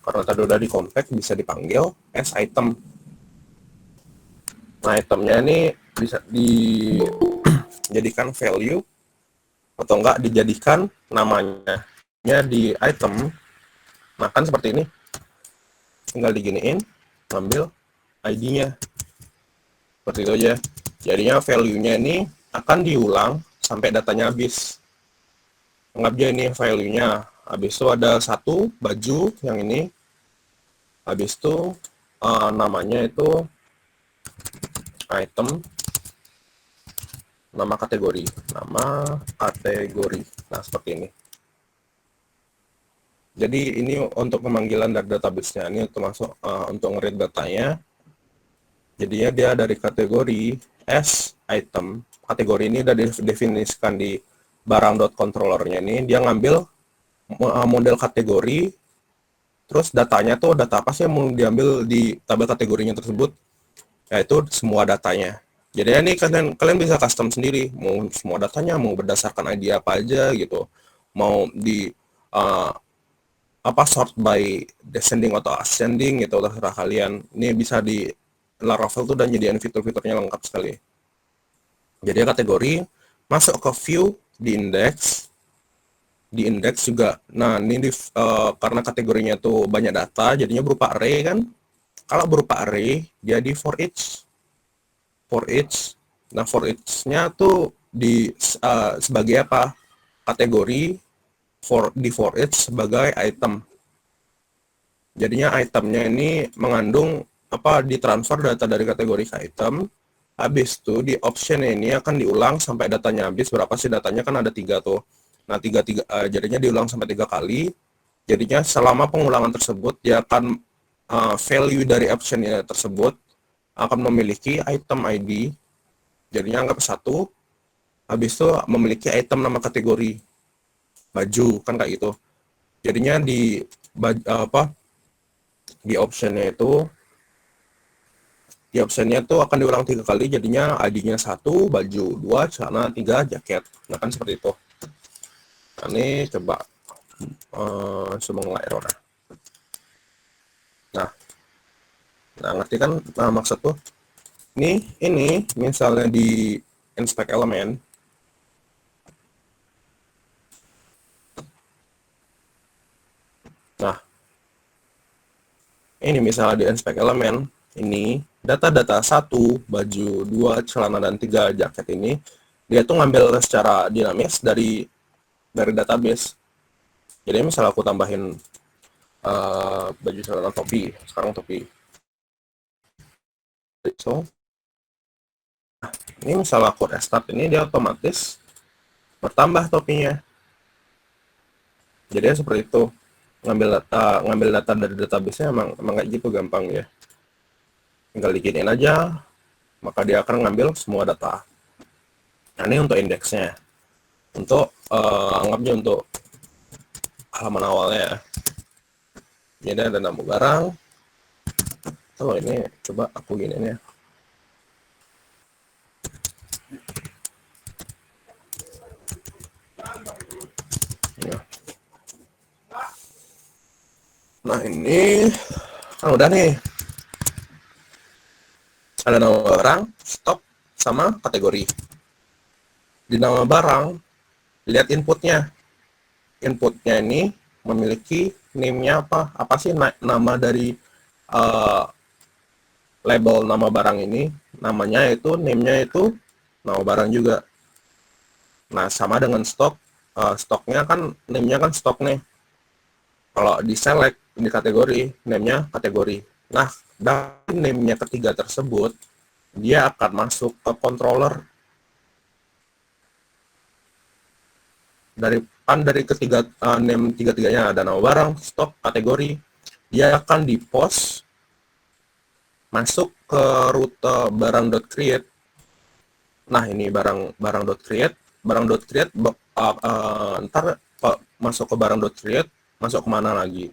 Karena tadi udah di compact, bisa dipanggil as item. Nah, itemnya ini bisa dijadikan value atau enggak dijadikan namanya di item. Nah, kan seperti ini. Tinggal diginiin, ambil ID-nya. Seperti itu aja. Jadinya value-nya ini akan diulang sampai datanya habis. Anggap aja ini value-nya. Habis itu ada satu baju yang ini. Habis itu namanya itu item, nama kategori. Nah, seperti ini. Jadi ini untuk pemanggilan dari database-nya. Ini termasuk untuk nge-read datanya. Jadinya dia dari kategori as item. Kategori ini udah didefinisikan di barang.controller-nya ini. Dia ngambil model kategori, terus datanya tuh data apa sih yang mau diambil di tabel kategorinya tersebut, yaitu semua datanya. Jadi ini kalian bisa custom sendiri, mau semua datanya, mau berdasarkan ID apa aja gitu, mau di sort by descending atau ascending gitu, terserah kalian. Ini bisa di Laravel tuh dan nyediain fitur-fiturnya lengkap sekali. Jadi kategori masuk ke view di index juga. Nah, ini karena kategorinya tuh banyak data, jadinya berupa array kan. Kalau berupa array, dia di for each. Nah, for each-nya tuh sebagai apa? Kategori di for each sebagai item. Jadinya itemnya ini mengandung ditransfer data dari kategori ke item. Habis itu di option ini akan diulang sampai datanya habis. Berapa sih datanya, kan ada 3 tuh. Nah, jadinya diulang sampai 3 kali. Jadinya selama pengulangan tersebut dia akan value dari option ini tersebut akan memiliki item ID. Jadinya anggap 1. Habis itu memiliki item nama kategori baju, kan kayak gitu. Jadinya di optionnya itu akan diulang 3 kali, jadinya ID-nya 1 baju, 2 celana, 3 jaket. Nah, kan seperti itu. Nah, ini coba semua nggak error. Nah, ngerti kan maksud tuh? Ini misalnya di inspect elemen. Nah, ini misalnya di inspect elemen, ini data-data 1 baju, 2 celana, dan 3 jaket ini dia tuh ngambil secara dinamis dari database. Jadi misalnya aku tambahin baju, celana, topi. Sekarang topi. So, ini misalnya aku restart, ini dia otomatis bertambah topinya. Jadi seperti itu. Ngambil data dari database-nya emang kayak gitu gampang ya. Tinggal diginiin aja, maka dia akan ngambil semua data. Nah, ini untuk indeksnya. Untuk anggapnya untuk halaman awalnya. Jadi ada nama barang. Kalau ini coba aku giniin ya. Nah, ini kan udah nih. Ada nama barang, stok, sama kategori. Di nama barang, lihat inputnya. Inputnya ini memiliki name-nya apa? Apa sih nama dari label nama barang ini? Namanya itu, name-nya itu nama barang juga. Nah, sama dengan stok. Stoknya kan, name-nya kan stok nih. Kalau di select, di kategori, name-nya kategori. Nah, dari name-nya ketiga tersebut, dia akan masuk ke controller. Dari ketiga name tiga-tiganya ada nama barang, stok, kategori. Dia akan di post masuk ke rute barang.create. Nah, ini barang.create, ntar masuk ke barang.create, masuk kemana lagi?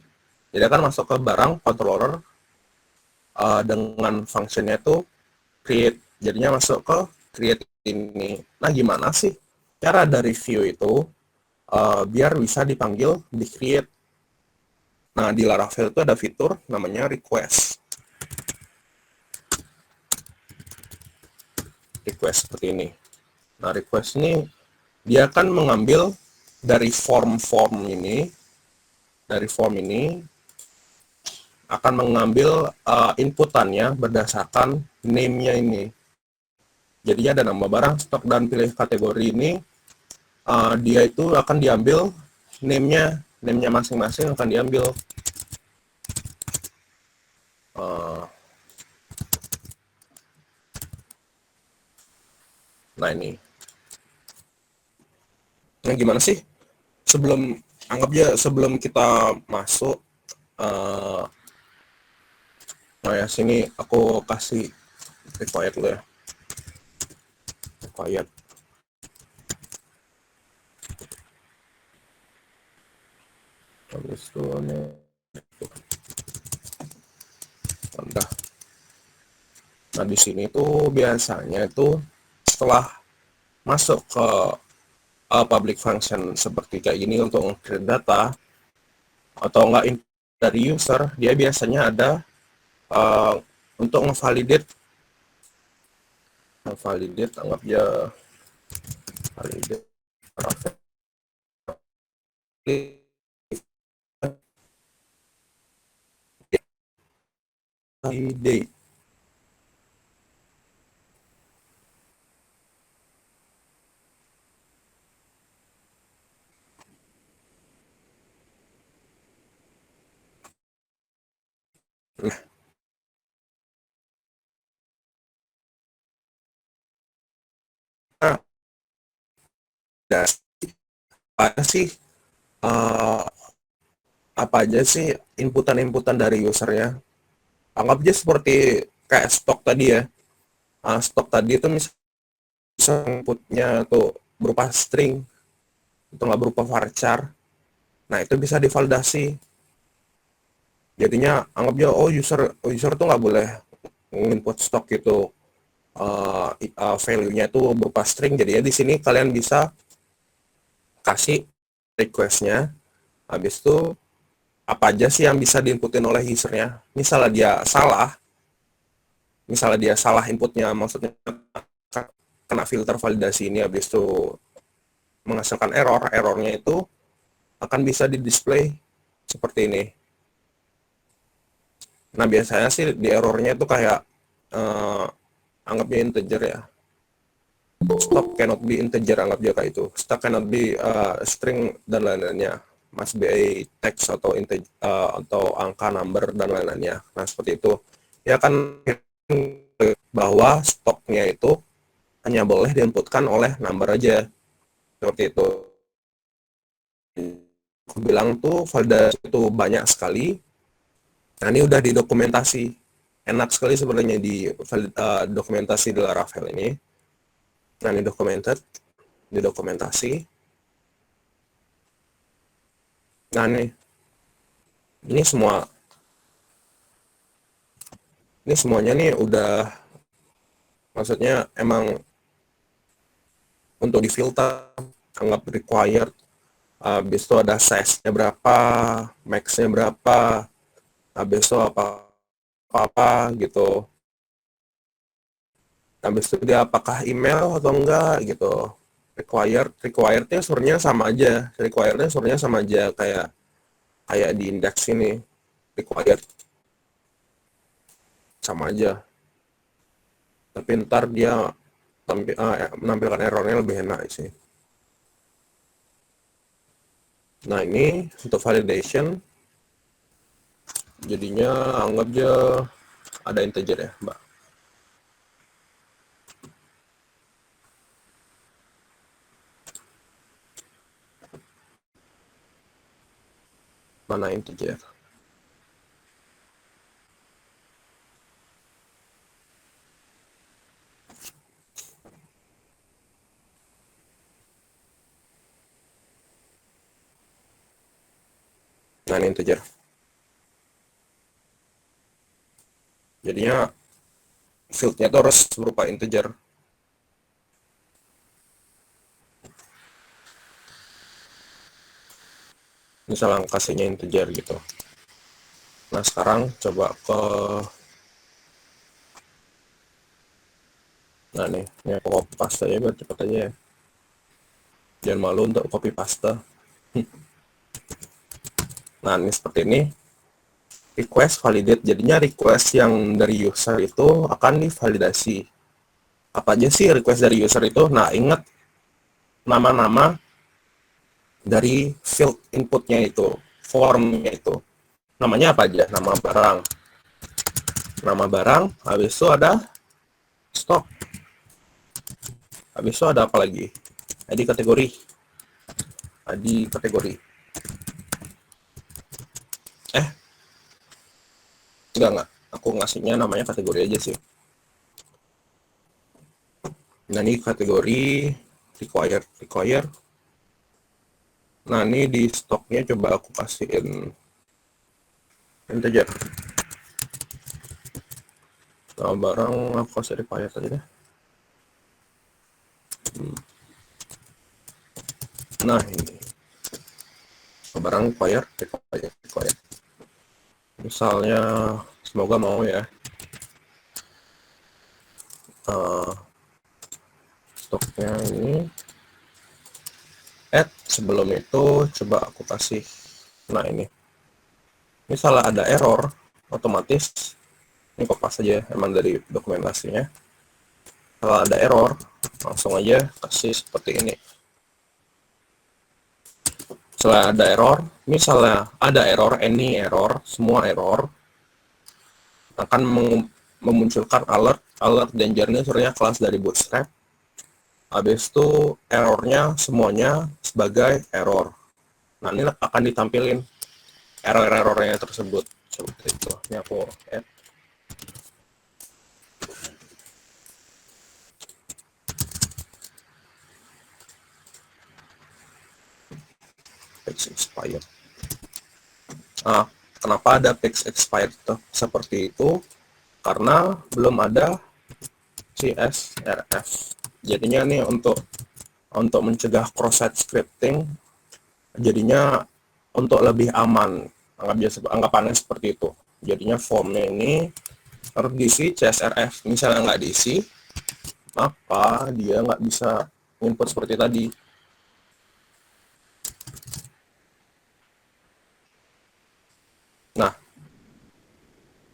Jadi akan masuk ke barang controller dengan functionnya itu create. Jadinya masuk ke create ini. Nah, gimana sih cara dari view itu biar bisa dipanggil di create? Nah, di Laravel itu ada fitur namanya request. Request seperti ini. Nah, request ini dia akan mengambil dari dari form ini akan mengambil inputannya berdasarkan name-nya ini. Jadinya ada nama barang, stok, dan pilih kategori ini. Dia itu akan diambil name-nya masing-masing akan diambil. Nah, ini. Nah, gimana sih? Sebelum kita masuk, nah ya, sini aku kasih required dulu ya. Required. Habis itu udah. Nah, di sini tuh biasanya itu setelah masuk ke public function seperti kayak gini untuk nge-create data atau enggak input dari user, dia biasanya ada untuk ngevalidate anggap ya validate validate. Nah, apa sih uh, apa aja sih inputan-inputan dari usernya? Anggap aja seperti kayak stok tadi ya. Stok tadi itu misalnya inputnya tuh berupa string atau nggak berupa varchar. Nah, itu bisa divalidasi. Jadinya anggap aja, oh, user tuh nggak boleh input stok itu value-nya itu berupa string. Jadi ya di sini kalian bisa kasih request-nya. Habis itu apa aja sih yang bisa diinputin oleh usernya. Misalnya dia salah inputnya, maksudnya kena filter validasi ini, habis itu menghasilkan errornya itu akan bisa di display seperti ini. Nah, biasanya sih di errornya itu kayak anggapnya integer ya, stock cannot be integer, anggap dia kayak itu, stock cannot be string dan lain-lainnya, must be a text atau integer atau angka, number, dan lain-lainnya. Nah, seperti itu ya kan, bahwa stoknya itu hanya boleh diinputkan oleh number aja, seperti itu. Aku bilang tuh validasi itu banyak sekali. Nah, ini udah didokumentasi. Enak sekali sebenarnya di dokumentasi di Laravel ini. Nah, ini didokumentasi. Nah, ini semua, ini semuanya nih udah, maksudnya emang untuk difilter, anggap required, habis itu ada size-nya berapa, max-nya berapa, habis itu apa gitu. Habis itu dia apakah email atau enggak gitu. Requirednya sebenarnya sama aja kayak kayak di indeks ini. Required sama aja. Tapi ntar dia menampilkan errornya lebih enak sih. Nah, ini untuk validation, jadinya anggap aja ada integer ya, Mbak. Mana integer? Nah, ini integer. Jadinya fieldnya itu harus berupa integer. Misalnya kasihnya integer gitu. Nah, sekarang coba ke, nah nih, ini aku copy paste aja biar cepet aja ya. Jangan malu untuk copy paste. Nah, ini seperti ini. Request validate, jadinya request yang dari user itu akan divalidasi. Apa aja sih request dari user itu? Nah, ingat nama-nama dari field inputnya itu, formnya itu. Namanya apa aja? Nama barang, habis itu ada stok, habis itu ada apa lagi? ID kategori, ID kategori. Eh, enggak, aku ngasihnya namanya kategori aja sih. Nah, ini kategori require. Nah, ini di stoknya coba aku kasihin integer. Nah, barang aku kasih require tadi deh. Nah, ini barang require. Misalnya, semoga mau ya. Stoknya ini sebelum itu coba aku kasih, nah ini misalnya ada error, otomatis ini kopas saja emang dari dokumentasinya. Kalau ada error langsung aja kasih seperti ini. Setelah ada error, misalnya ada error, any error, semua error akan memunculkan alert danger-nya sebenarnya kelas dari Bootstrap. Habis itu errornya semuanya sebagai error. Nah, ini akan ditampilin error-errornya tersebut seperti itu. Ini aku add. Page expired. Nah, kenapa ada page expired seperti itu? Karena belum ada CSRF. Jadinya nih untuk mencegah cross-site scripting, jadinya untuk lebih aman, anggapannya seperti itu. Jadinya formnya ini harus diisi CSRF. Misalnya nggak diisi, maka dia nggak bisa input seperti tadi. Nah,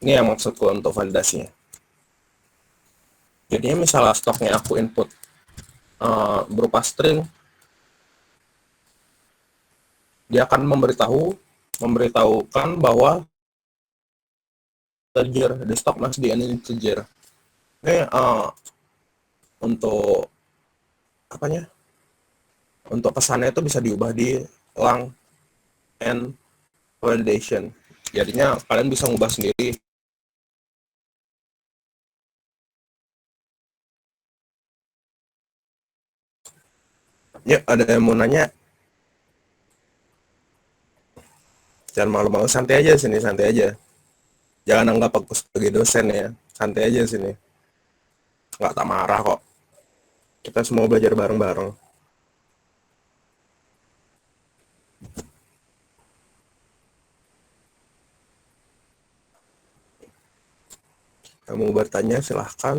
ini yang maksudku untuk validasinya. Jadinya misalnya stoknya aku input berupa string, dia akan memberitahukan bahwa integer, the stock masih di integer. Ini untuk apanya? Untuk pesannya itu bisa diubah di lang and validation. Jadinya kalian bisa ngubah sendiri. Ya, ada yang mau nanya? Jangan malu-malu, santai aja sini, santai aja. Jangan anggap aku sebagai dosen ya. Santai aja sini. Nggak tak marah kok. Kita semua belajar bareng-bareng. Kamu bertanya silahkan.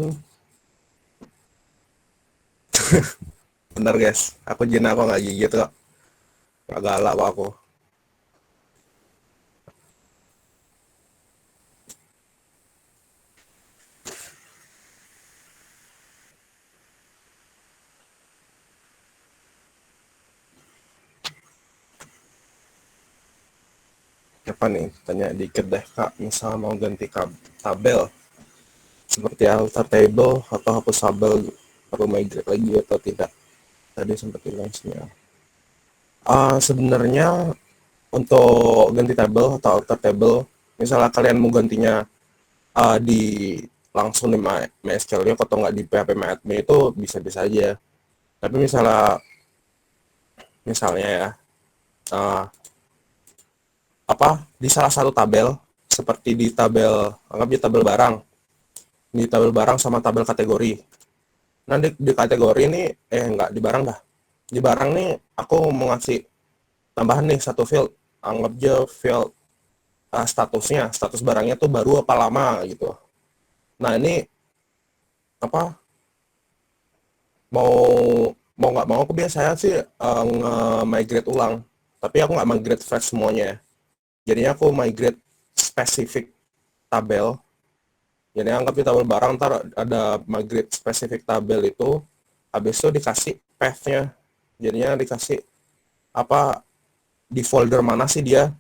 Bener guys, aku jin, aku nggak gigit kok. Nggak galak kok aku. Apa nih? Tanya dikit deh kak. Misal mau ganti tabel seperti alter table atau hapus tabel, perlu migrate lagi atau tidak? Tadi sempat bilang sinyal. Sebenarnya untuk ganti tabel atau alter table, misalnya kalian mau gantinya di langsung di MySQL atau nggak di PHP MyAdmin, itu bisa-bisa aja. Tapi misalnya ya, di salah satu tabel, seperti di tabel, anggap di tabel barang, sama tabel kategori. Nah, di kategori ini, nggak di barang dah. Di barang nih, aku mau ngasih tambahan nih satu field, anggap aja field statusnya, status barangnya tuh baru apa lama gitu. Nah ini apa, mau mau nggak mau aku biasanya sih nge-migrate ulang, tapi aku nggak migrate fresh semuanya. Jadinya aku migrate spesifik tabel. Jadi anggap di tabel barang, ntar ada migrate spesifik tabel itu, habis itu dikasih path-nya. Jadinya dikasih apa, di folder mana sih dia,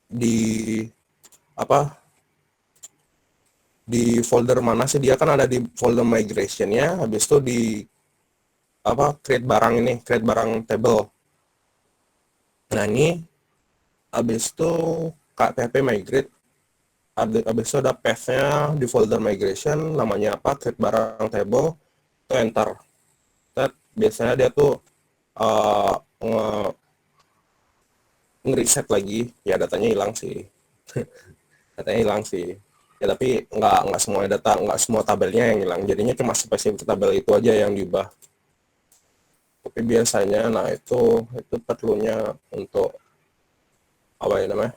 di apa, di folder mana sih dia, kan ada di folder migration-nya, habis itu di apa, create barang ini, create barang table. Nah ini habis itu php migrate, habis itu ada path-nya di folder migration, namanya apa, create barang table, itu enter. Biasanya dia tuh uh, nge-reset lagi, ya datanya hilang sih. Datanya hilang sih. Ya tapi nggak semua data, nggak semua tabelnya yang hilang. Jadinya cuma spesifik tabel itu aja yang diubah. Tapi biasanya, nah itu perlunya untuk apa ya namanya?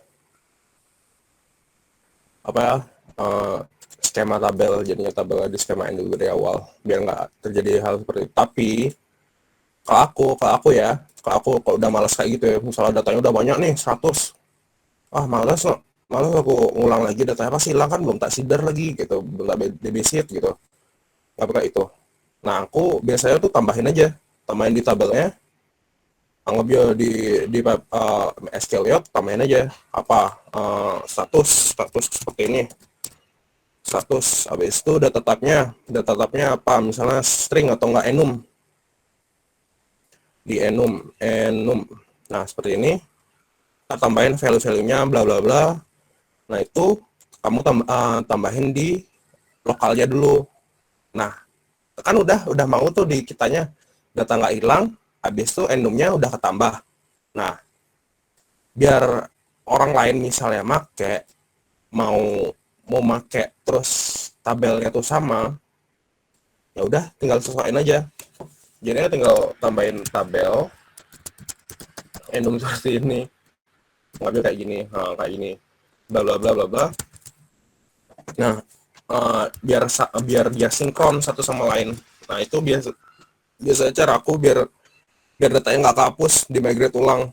Apa ya? eh, skema tabel, jadinya tabel di skemain dulu dari awal biar nggak terjadi hal seperti itu. Tapi kalau udah malas kayak gitu ya, misalnya datanya udah banyak nih 100, malas kok, malas aku ngulang lagi, datanya pasti hilang kan, belum tak sidar lagi gitu, belum tak babysit gitu, nggak pakai itu. Nah aku biasanya tuh tambahin di tabelnya, anggap ya SQL ya, tambahin aja apa, status status seperti ini, status, habis itu data type-nya apa, misalnya string atau enggak enum, di enum. Nah seperti ini, kita tambahin value-value-nya bla bla bla. Nah itu kamu tambahin di lokalnya dulu. Nah kan udah mau tuh di kitanya data nggak hilang, habis itu enumnya udah ketambah. Nah biar orang lain misalnya mau mau make terus tabelnya tuh sama, ya udah tinggal sesuaiin aja. Jadinya tinggal tambahin tabel enum seperti ini, ngambil kayak gini, bla bla bla bla bla. Nah biar dia sinkron satu sama lain. Nah itu biasa cara aku biar biar datanya nggak kehapus di migrate ulang.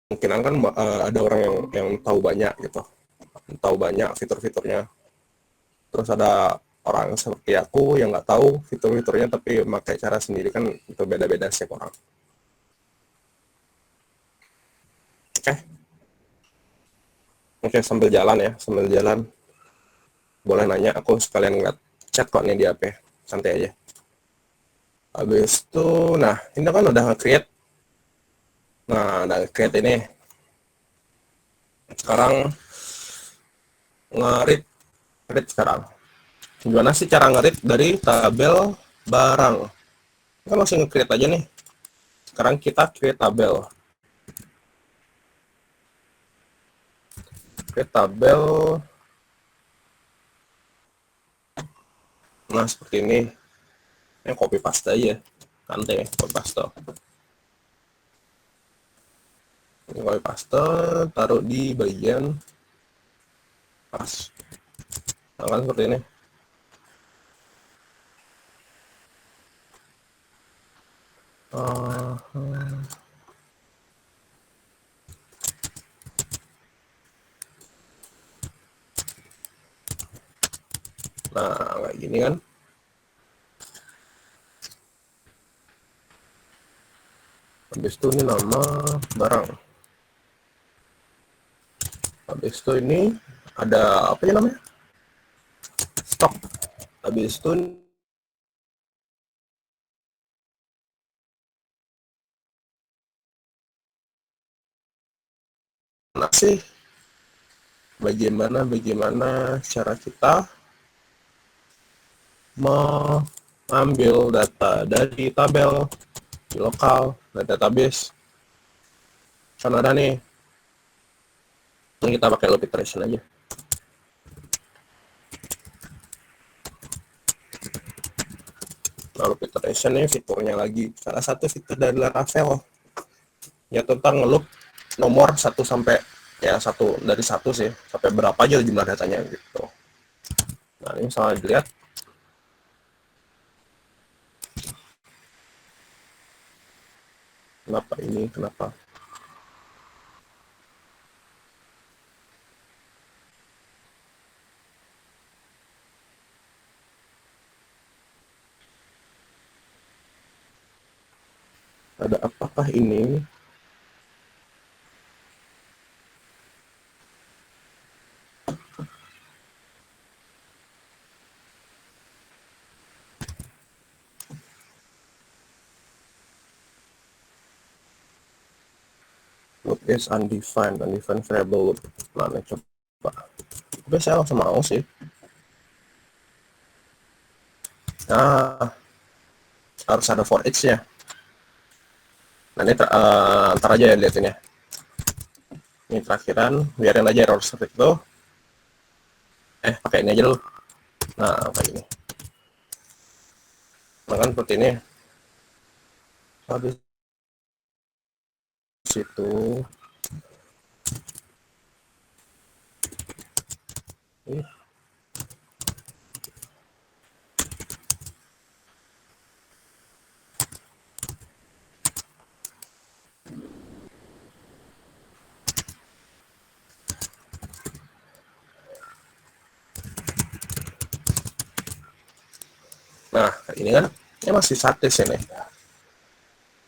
Mungkinan kan ada orang yang tahu banyak gitu, tahu banyak fitur-fiturnya, terus ada orang seperti aku yang nggak tahu fitur-fiturnya tapi pakai cara sendiri, kan itu beda-beda setiap orang. Oke, oke, sambil jalan boleh nanya, aku sekalian ngeliat chat kok nih di HP, santai aja. Habis itu, nah ini kan udah nge-create, ini sekarang nge-read, sekarang gimana sih cara nge-read dari tabel barang. Kita langsung nge-create aja nih. Sekarang kita create tabel. Create tabel. Nah, seperti ini. Ini copy paste aja. Santai, copy paste. Ini copy paste, taruh di bagian pas. Nah, kan seperti ini. Nah, kayak gini kan. Habis itu ini nama barang. Habis itu ini ada apa ya namanya? Stok. Habis itu nah sih bagaimana cara kita mengambil data dari tabel di lokal dan database. kan ada nih, ini kita pakai loop iteration aja. Nah, loop iteration ini fiturnya lagi, salah satu fitur dari Laravel ya, tentang ngeloop nomor 1 sampai ya satu, dari 1 sih sampai berapa aja jumlah datanya gitu. Nah, ini misalnya dilihat, kenapa ada apakah ini loop is undefined variable loop. Mana coba, tapi saya langsung mau sih. Nah, harus ada for each ya. Nah, ini ntar aja ya liatin ya. Ini terakhiran, biarin aja error seperti itu. Pakai ini aja dulu. Nah, kayak gini. Nah, kan seperti ini. Habis itu nah, ini kan ini masih statis ini.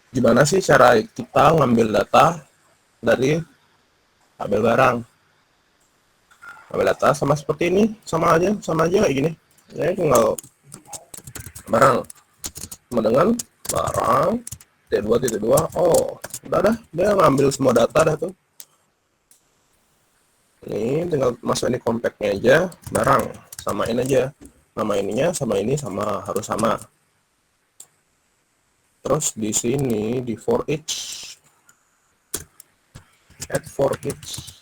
Gimana sih cara kita ngambil data dari tabel barang? Tabel data sama seperti ini, sama aja kayak gini. Ya, tinggal barang sama dengan barang T2 oh, udah dah, dia ngambil semua data dah tuh. Ini tinggal masuk ini compactnya aja, barang samain aja nama ininya sama ini, sama harus sama. Terus di sini di for each, add for each,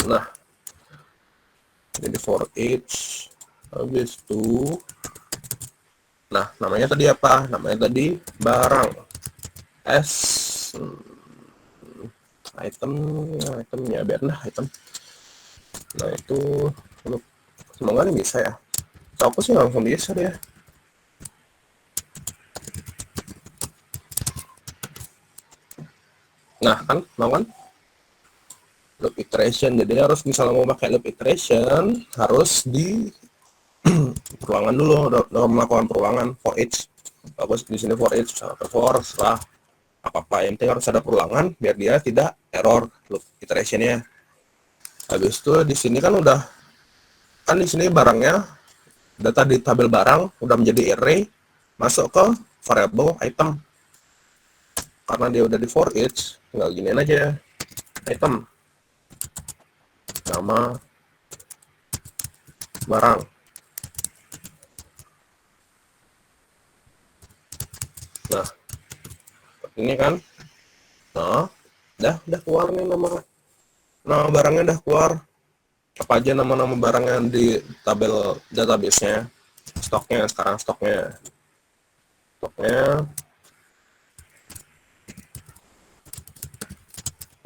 nah jadi for each, habis itu nah namanya tadi apa, namanya tadi barang s itemnya biar item. Nah itu semoga ini bisa ya, aku sih langsung bisa deh. Nah kan mau kan loop iteration, jadi harus misalnya mau pakai loop iteration harus di perulangan dulu, udah melakukan perulangan for each. Bagus di sini for each, for setelah apa yang penting harus ada perulangan biar dia tidak error loop iterationnya. Habis itu di sini kan udah, kan di sini barangnya data di tabel barang udah menjadi array, masuk ke variable item. Karena dia udah di for each, tinggal giniin aja item nama barang. Nah ini kan, nah udah keluar nih nama barangnya, udah keluar apa aja nama-nama barangnya di tabel database-nya. Stoknya sekarang, stoknya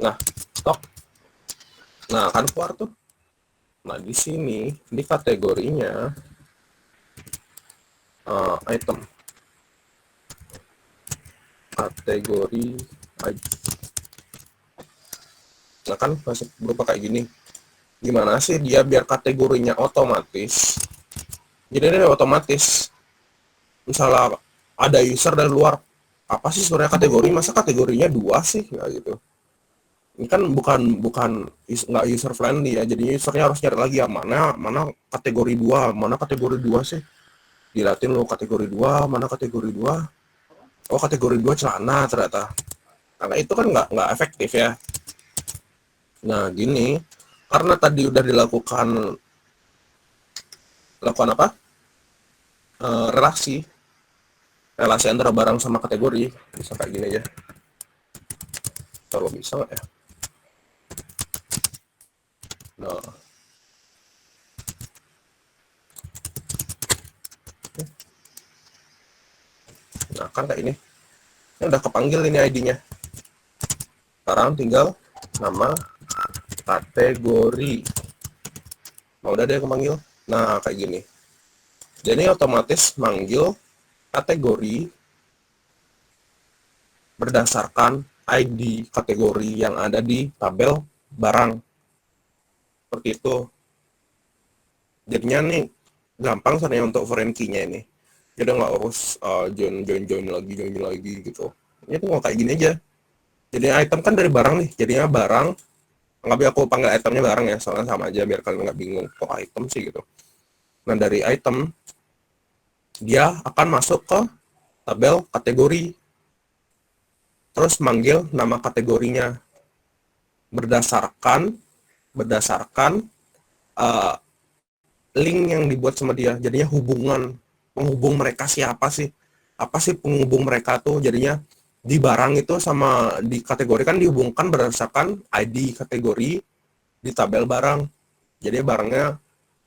nah stok, nah kan keluar tuh. Nah di sini di kategorinya item, kategori nah kan masih berupa kayak gini. Gimana sih dia biar kategorinya otomatis, jadi dia otomatis misalnya ada user dari luar, apa sih sebenarnya kategori, masa kategorinya 2 sih, nggak gitu. Ini kan bukan nggak user friendly ya, jadi usernya harus nyari lagi yang mana kategori 2, mana kategori 2 sih, dilatin lo kategori 2, mana kategori 2, oh kategori 2 celana ternyata. Karena itu kan nggak efektif ya. Nah gini, karena tadi udah dilakukan apa, relasi relasi antara barang sama kategori bisa kayak gini aja. Kalau bisa nggak ya? Nah kan kayak ini udah kepanggil ini ID-nya. Sekarang tinggal nama kategori. Nah, udah deh kepanggil. Nah kayak gini. Jadi otomatis manggil kategori berdasarkan ID kategori yang ada di tabel barang. Seperti itu. Jadinya nih gampang sebenarnya untuk foreign key-nya ini. Jadi nggak harus join lagi gitu. Ini tuh kayak gini aja. Jadi item kan dari barang nih. Jadinya barang. Nggak aku panggil itemnya barang ya. Soalnya sama aja biar kalian nggak bingung. Kok item sih gitu. Nah dari item dia akan masuk ke tabel kategori. Terus manggil nama kategorinya berdasarkan uh, link yang dibuat sama dia. Jadinya hubungan penghubung mereka siapa sih? Apa sih penghubung mereka tuh? Jadinya di barang itu sama di kategori kan dihubungkan berdasarkan ID kategori di tabel barang. Jadi barangnya,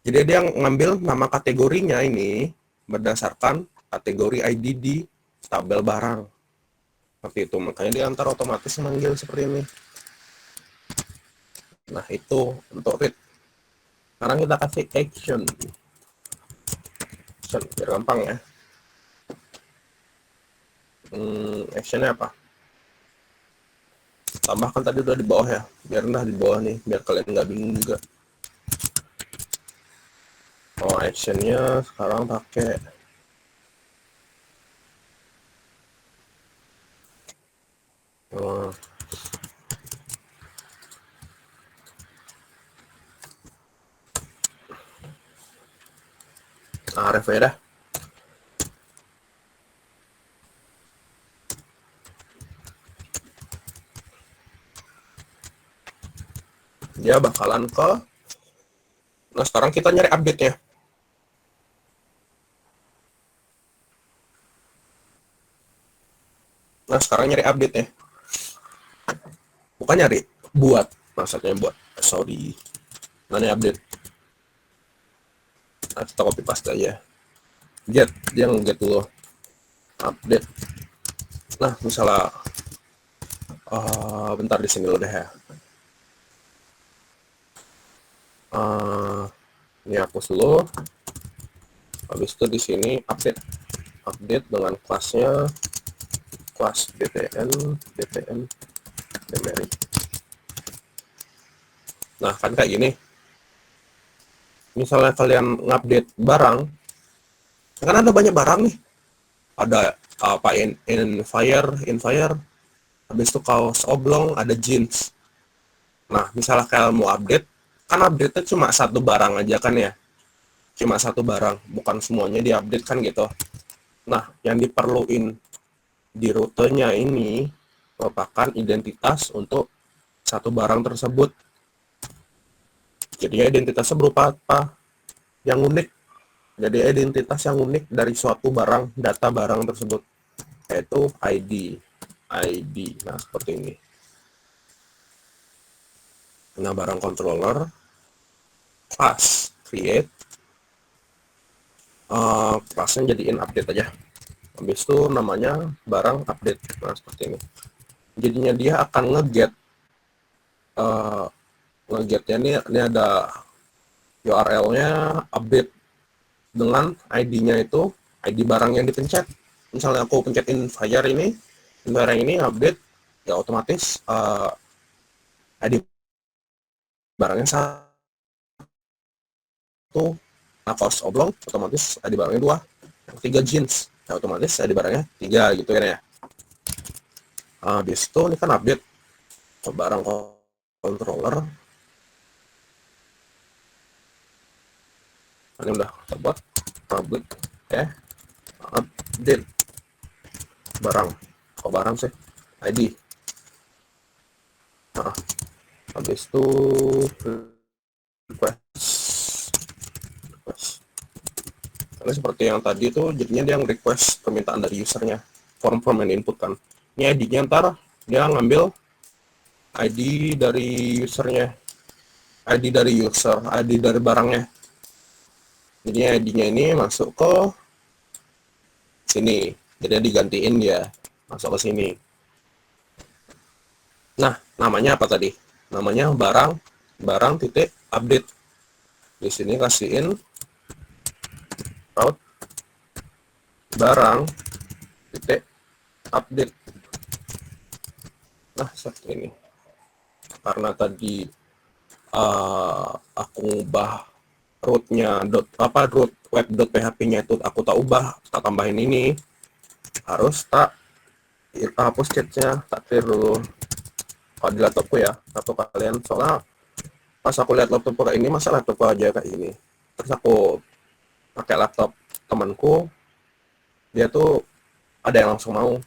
jadi dia ngambil nama kategorinya ini berdasarkan kategori ID di tabel barang. Seperti itu, makanya dia antar otomatis manggil seperti ini. Nah itu untuk read. Sekarang kita kasih action biar gampang ya. Actionnya apa? Tambahkan tadi udah di bawah ya, biar rendah di bawah nih, biar kalian nggak bingung juga. Oh, actionnya sekarang pakai ref ya dah. Dia bakalan ke, nah sekarang kita nyari update-nya. Nah sekarang nyari update-nya, bukan nyari, buat, maksudnya buat, sorry. Nah ini update. Nah kita copy paste aja. Get, dia nge-get dulu update. Nah misalnya bentar di sini dulu deh ya. Ini hapus dulu. Habis itu di sini update dengan kelasnya, kelas btn demerit. Nah kan kayak gini, misalnya kalian ngupdate barang, kan ada banyak barang nih, ada apa in fire, habis itu kaos oblong, ada jeans. Nah misalnya kalian mau update, kan update-nya cuma satu barang aja kan ya, cuma satu barang, bukan semuanya diupdate kan gitu. Nah yang diperluin di rutenya ini merupakan identitas untuk satu barang tersebut. Jadi identitasnya berupa apa? Yang unik. Jadi identitas yang unik dari suatu barang, data barang tersebut, yaitu ID. Nah seperti ini. Nah barang controller, class create, classnya jadiin update aja. Habis itu namanya barang update. Nah seperti ini. Jadinya dia akan nge-get nge-getnya ini ada URL-nya update dengan ID-nya itu ID barang yang dipencet. Misalnya aku pencetin fire ini, barang ini update, ya otomatis ID barangnya satu. Nah kaos oblong otomatis ID barangnya dua. Yang ketiga jeans, ya otomatis ID barangnya tiga gitu kan ya. Habis itu ini kan update ke barang controller. Ini udah kita buat public update barang. Kok barang sih? ID. Nah, habis itu request Karena seperti yang tadi tuh jadinya dia request permintaan dari usernya, form yang input kan. Ini ID-nya ntar dia ngambil ID dari usernya, ID dari user, ID dari barangnya. Jadi ID-nya ini masuk ke sini, jadi digantiin dia masuk ke sini. Nah, namanya apa tadi? Namanya barang titik update. Di sini kasihin route barang titik update. Nah, seperti ini. Karena tadi aku ubah root web.php-nya itu aku tak ubah, tak tambahin ini, harus tak hapus chatnya, tak clear dulu. Kalau di laptopku ya, laptop kalian, soalnya pas aku lihat laptopku kayak ini, masa laptopku aja kayak ini. Terus aku pakai laptop temanku, dia tuh ada yang langsung mau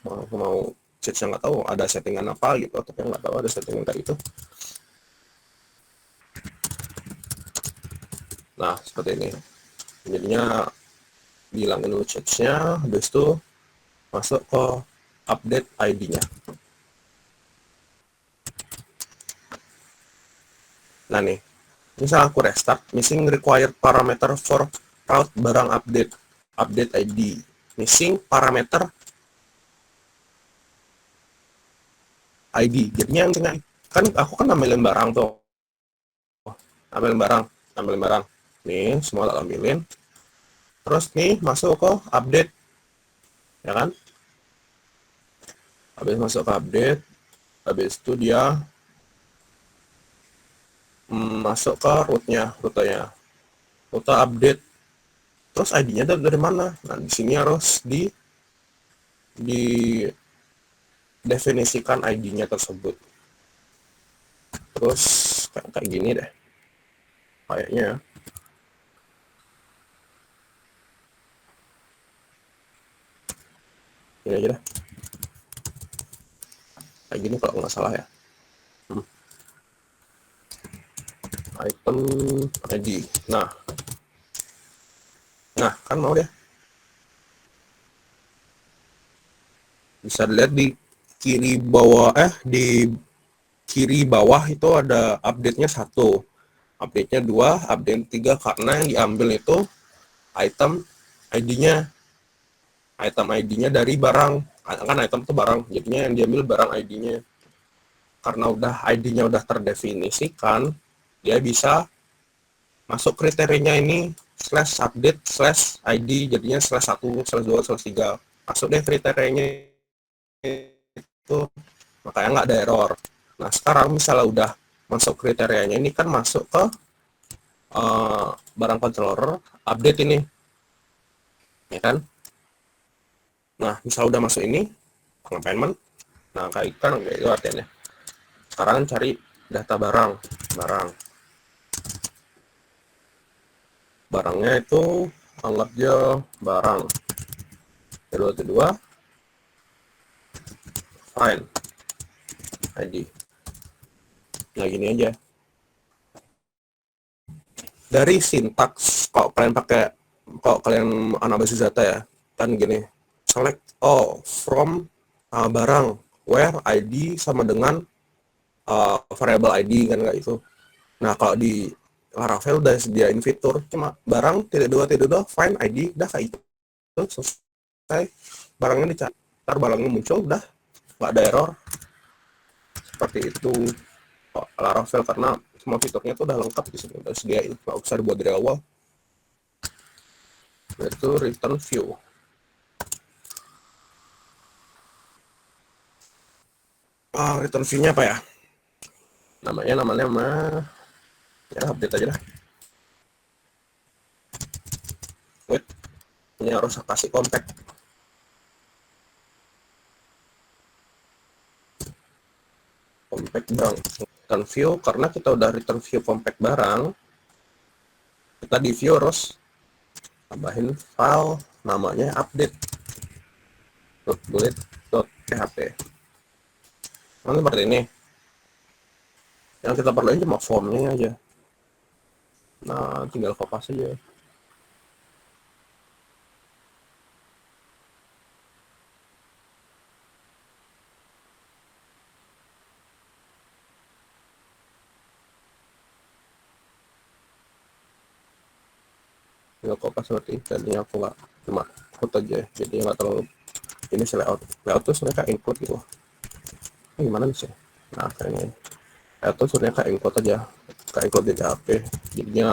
chatnya, nggak tahu ada settingan apa gitu, tapi nggak tahu ada settingan kayak itu. Nah, seperti ini. Jadinya dihilangin dulu chatnya, habis itu masuk ke update ID-nya. Nah nih, misal aku restart, missing required parameter for route barang update ID, missing parameter ID. Jadinya kan aku kan ambilin barang tuh, ambilin barang. Nih semua tak ambilin. Terus nih masuk ke update, ya kan? Habis masuk ke update, habis itu dia masuk ke rutenya, rute update. Terus ID-nya dari mana? Nah, di sini harus di definisikan ID-nya tersebut. Terus kayak gini deh. Kayaknya ini aja deh. Kayak gini kalau nggak salah ya. Item ID. Nah, kan mau deh. Bisa dilihat di kiri bawah di kiri bawah itu ada update-nya 1, update-nya 2, update 3, karena yang diambil itu item ID-nya. Item ID-nya dari barang. Kan item itu barang, jadinya yang diambil barang ID-nya. Karena udah ID-nya udah terdefinisikan, dia bisa masuk kriterianya ini /update/ID, jadinya /1/2/3. Masuk deh kriterianya itu, makanya nggak ada error. Nah, sekarang misalnya udah masuk kriterianya, ini kan masuk ke barang controller update ini, ya kan? Nah, misal udah masuk ini payment, nah kayak kan kayak itu artinya. Sekarang cari data barangnya itu anggap aja barang kedua file ID. Nah, gini aja. Dari sintaks, kalau kalian anak basis data ya, kan gini, select all from barang where ID sama dengan variable ID, kan nggak itu. Nah, kalau di Laravel udah sediain fitur cuma barang -2 find ID, udah kayak itu selesai, barangnya dicari, ntar barangnya muncul, udah nggak ada error. Seperti itu Laravel, karena semua fiturnya tuh udah lengkap di sini, udah sediain, nggak usah dibuat dari awal. Yaitu return view. Return view-nya apa ya? Namanya ya update aja lah. Wait, ini harus kasih compact barang. Return view, karena kita udah return view compact barang, kita di view harus tambahin file namanya update.bullet.php. Nah, seperti ini. Yang kita perluin cuma formnya aja. Nah, tinggal kopas aja. nggak kok seperti tadinya aku nggak cuma ikut aja, jadi nggak terlalu ini sih layout tuh sebenarnya kayak include gitu. Ini gimana sih, nah kayaknya layout tuh sebenarnya kayak include aja, kayak include di PHP, jadinya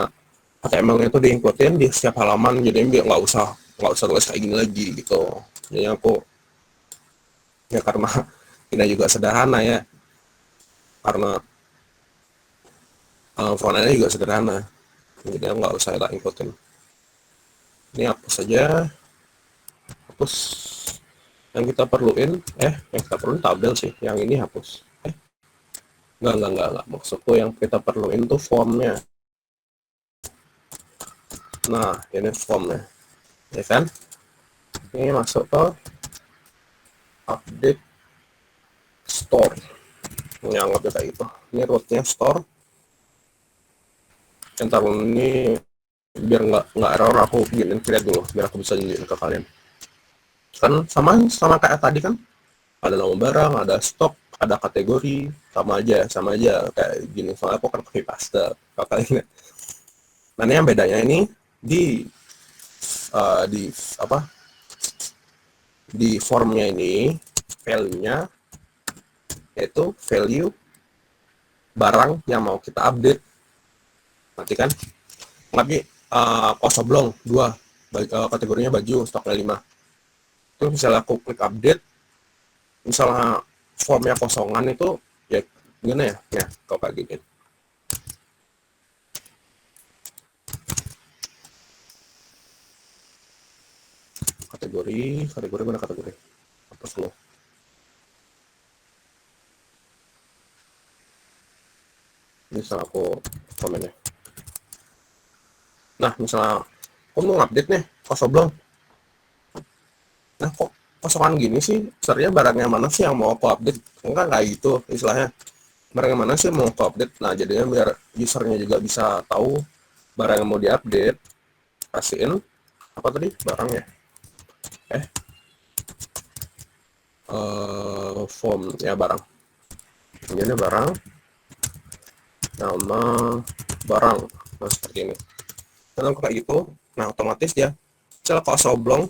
HTML itu diincludein di setiap halaman, jadi biar nggak usah tulis kayak gini lagi gitu. Jadi aku ya karena ini juga sederhana ya, karena frontendnya juga sederhana, jadi nggak usah kita includein. Ini hapus saja, hapus yang kita perluin tabel sih, yang ini hapus. Enggak, maksudku yang kita perluin tuh formnya. Nah, ini formnya, ya kan? Ini masuk ke update store. Ini anggapnya kayak gitu. Ini rootnya store. Entar ini biar nggak error, aku bikin create dulu biar aku bisa tunjukin ke kalian. Kan sama kayak tadi kan, ada nama barang, ada stok, ada kategori, sama aja kayak gini. Soalnya aku kan pakai paste kalian. Nah, ini yang bedanya ini di di apa, di formnya ini value-nya yaitu value barang yang mau kita update. Nanti kan tapi kosoblong 2, kategorinya baju, stoknya 5. Terus misalnya aku klik update, misalnya formnya kosongan itu, ya gimana ya kalau kayak gini, kategori mana kategori, hapus dulu. Misal aku komennya, nah misalnya aku mau update nih kosoblong, nah kok kosongan gini sih, sebenarnya barangnya mana sih yang mau aku update, enggak kayak gitu istilahnya, barang yang mana sih mau aku update. Nah, jadinya biar usernya juga bisa tahu barang yang mau diupdate, kasihin apa tadi barangnya, eh form ya barang, ini barang, nama barang, nah seperti ini. Dan aku kayak gitu, nah otomatis ya misalnya kosoblong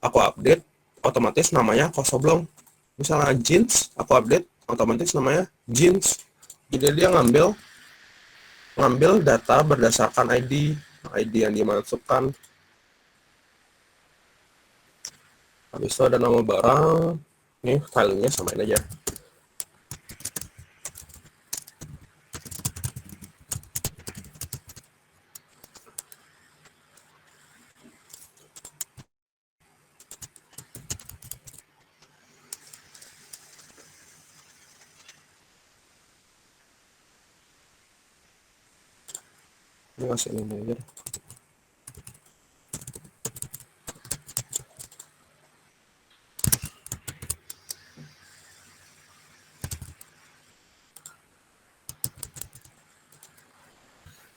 aku update, otomatis namanya kosoblong. Misalnya jeans aku update, otomatis namanya jeans. Jadi dia ngambil ngambil data berdasarkan ID yang dimasukkan. Habis itu ada nama barang, ini filenya samain aja. Ini masih ini aja deh.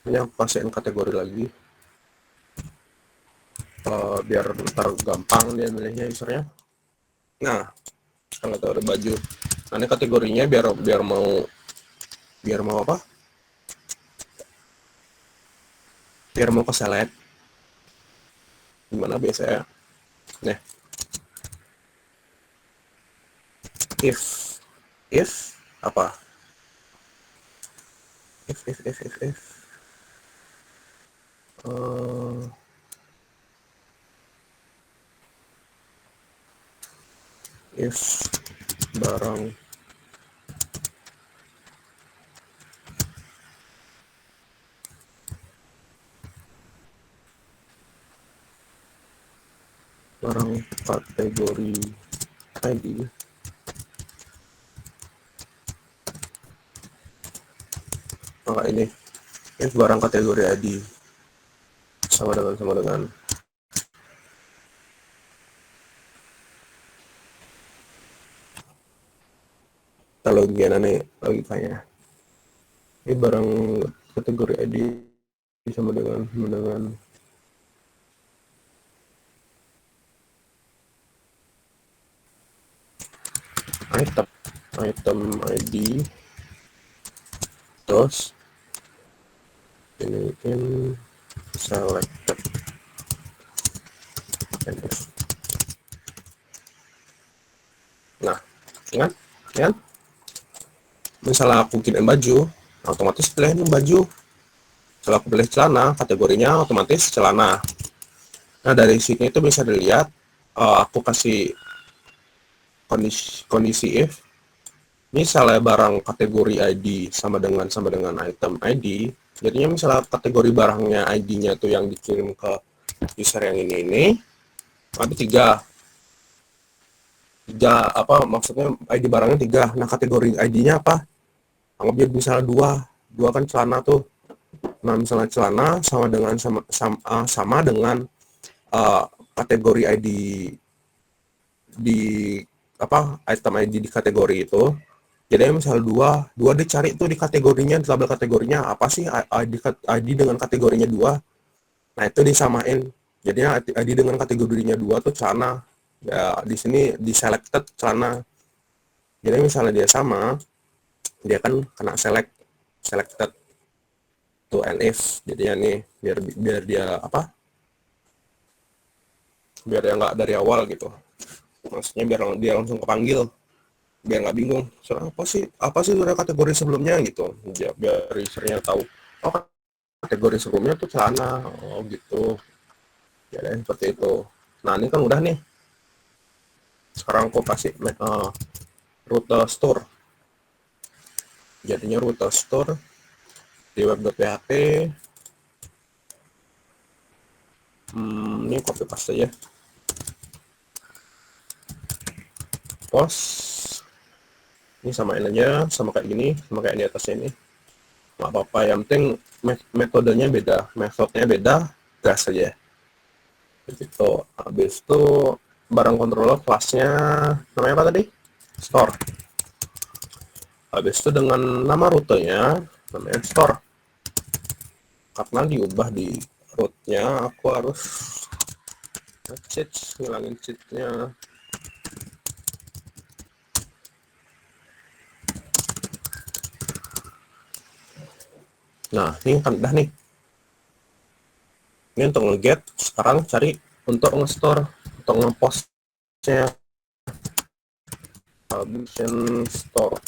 Ini aku kasihin kategori lagi, biar ntar gampang dia milihnya usernya. Nah, kalau ada baju, nah ini kategorinya biar mau apa, biar mau ke select gimana biasanya. Nah, if if apa, if uh, if barang barang kategori ID, maka ini if barang kategori ID sama dengan kita login nih logikanya. Ini barang kategori ID sama dengan item ID, terus ini selected NF. Nah, ingat kan misalnya aku kirim baju, otomatis pilih baju. Setelah aku pilih celana, kategorinya otomatis celana. Nah, dari sini itu bisa dilihat, aku kasih kondisi if misalnya barang kategori ID sama dengan item ID, jadinya misalnya kategori barangnya ID-nya tuh yang dikirim ke user yang ini ada tiga apa maksudnya ID barangnya tiga. Nah, kategori ID-nya apa? Anggap dia misalnya dua kan celana tuh. Nah, misalnya celana sama dengan kategori ID di apa item ID di kategori itu. Jadi misalnya dua dicari tuh di kategorinya, di tabel kategorinya apa sih ID dengan kategorinya dua. Nah, itu disamain. Jadinya ID dengan kategorinya dua tuh celana. Ya, di sini di selected celana. Jadi misalnya dia sama, dia kan kena selected to and if. Jadinya nih biar dia apa? Biar dia nggak dari awal gitu. Maksudnya biar dia langsung kepanggil. Biar nggak bingung. Soalnya apa sih udah kategori sebelumnya gitu. Ya, biar usernya tahu. Oh, kategori sebelumnya tuh celana. Oh gitu. Ya, seperti itu. Nah, ini kan udah nih. Sekarang aku kasih rute store. Jadinya rute store di web.php. Ini copy paste aja. Post. Ini samain aja sama kayak gini, sama kayak di atasnya ini. Nggak apa-apa, yang penting metodenya beda, metodenya beda, gas aja. Begitu. Habis itu barang controller kelasnya namanya apa tadi? Store. Habis itu dengan nama rutenya namanya store. Karena diubah di rootnya, aku harus cheat, ngilangin cheatnya. Nah, ini kan udah nih. Ini untuk nge-get, sekarang cari untuk nge-store, untuk nge-postnya. Publication store.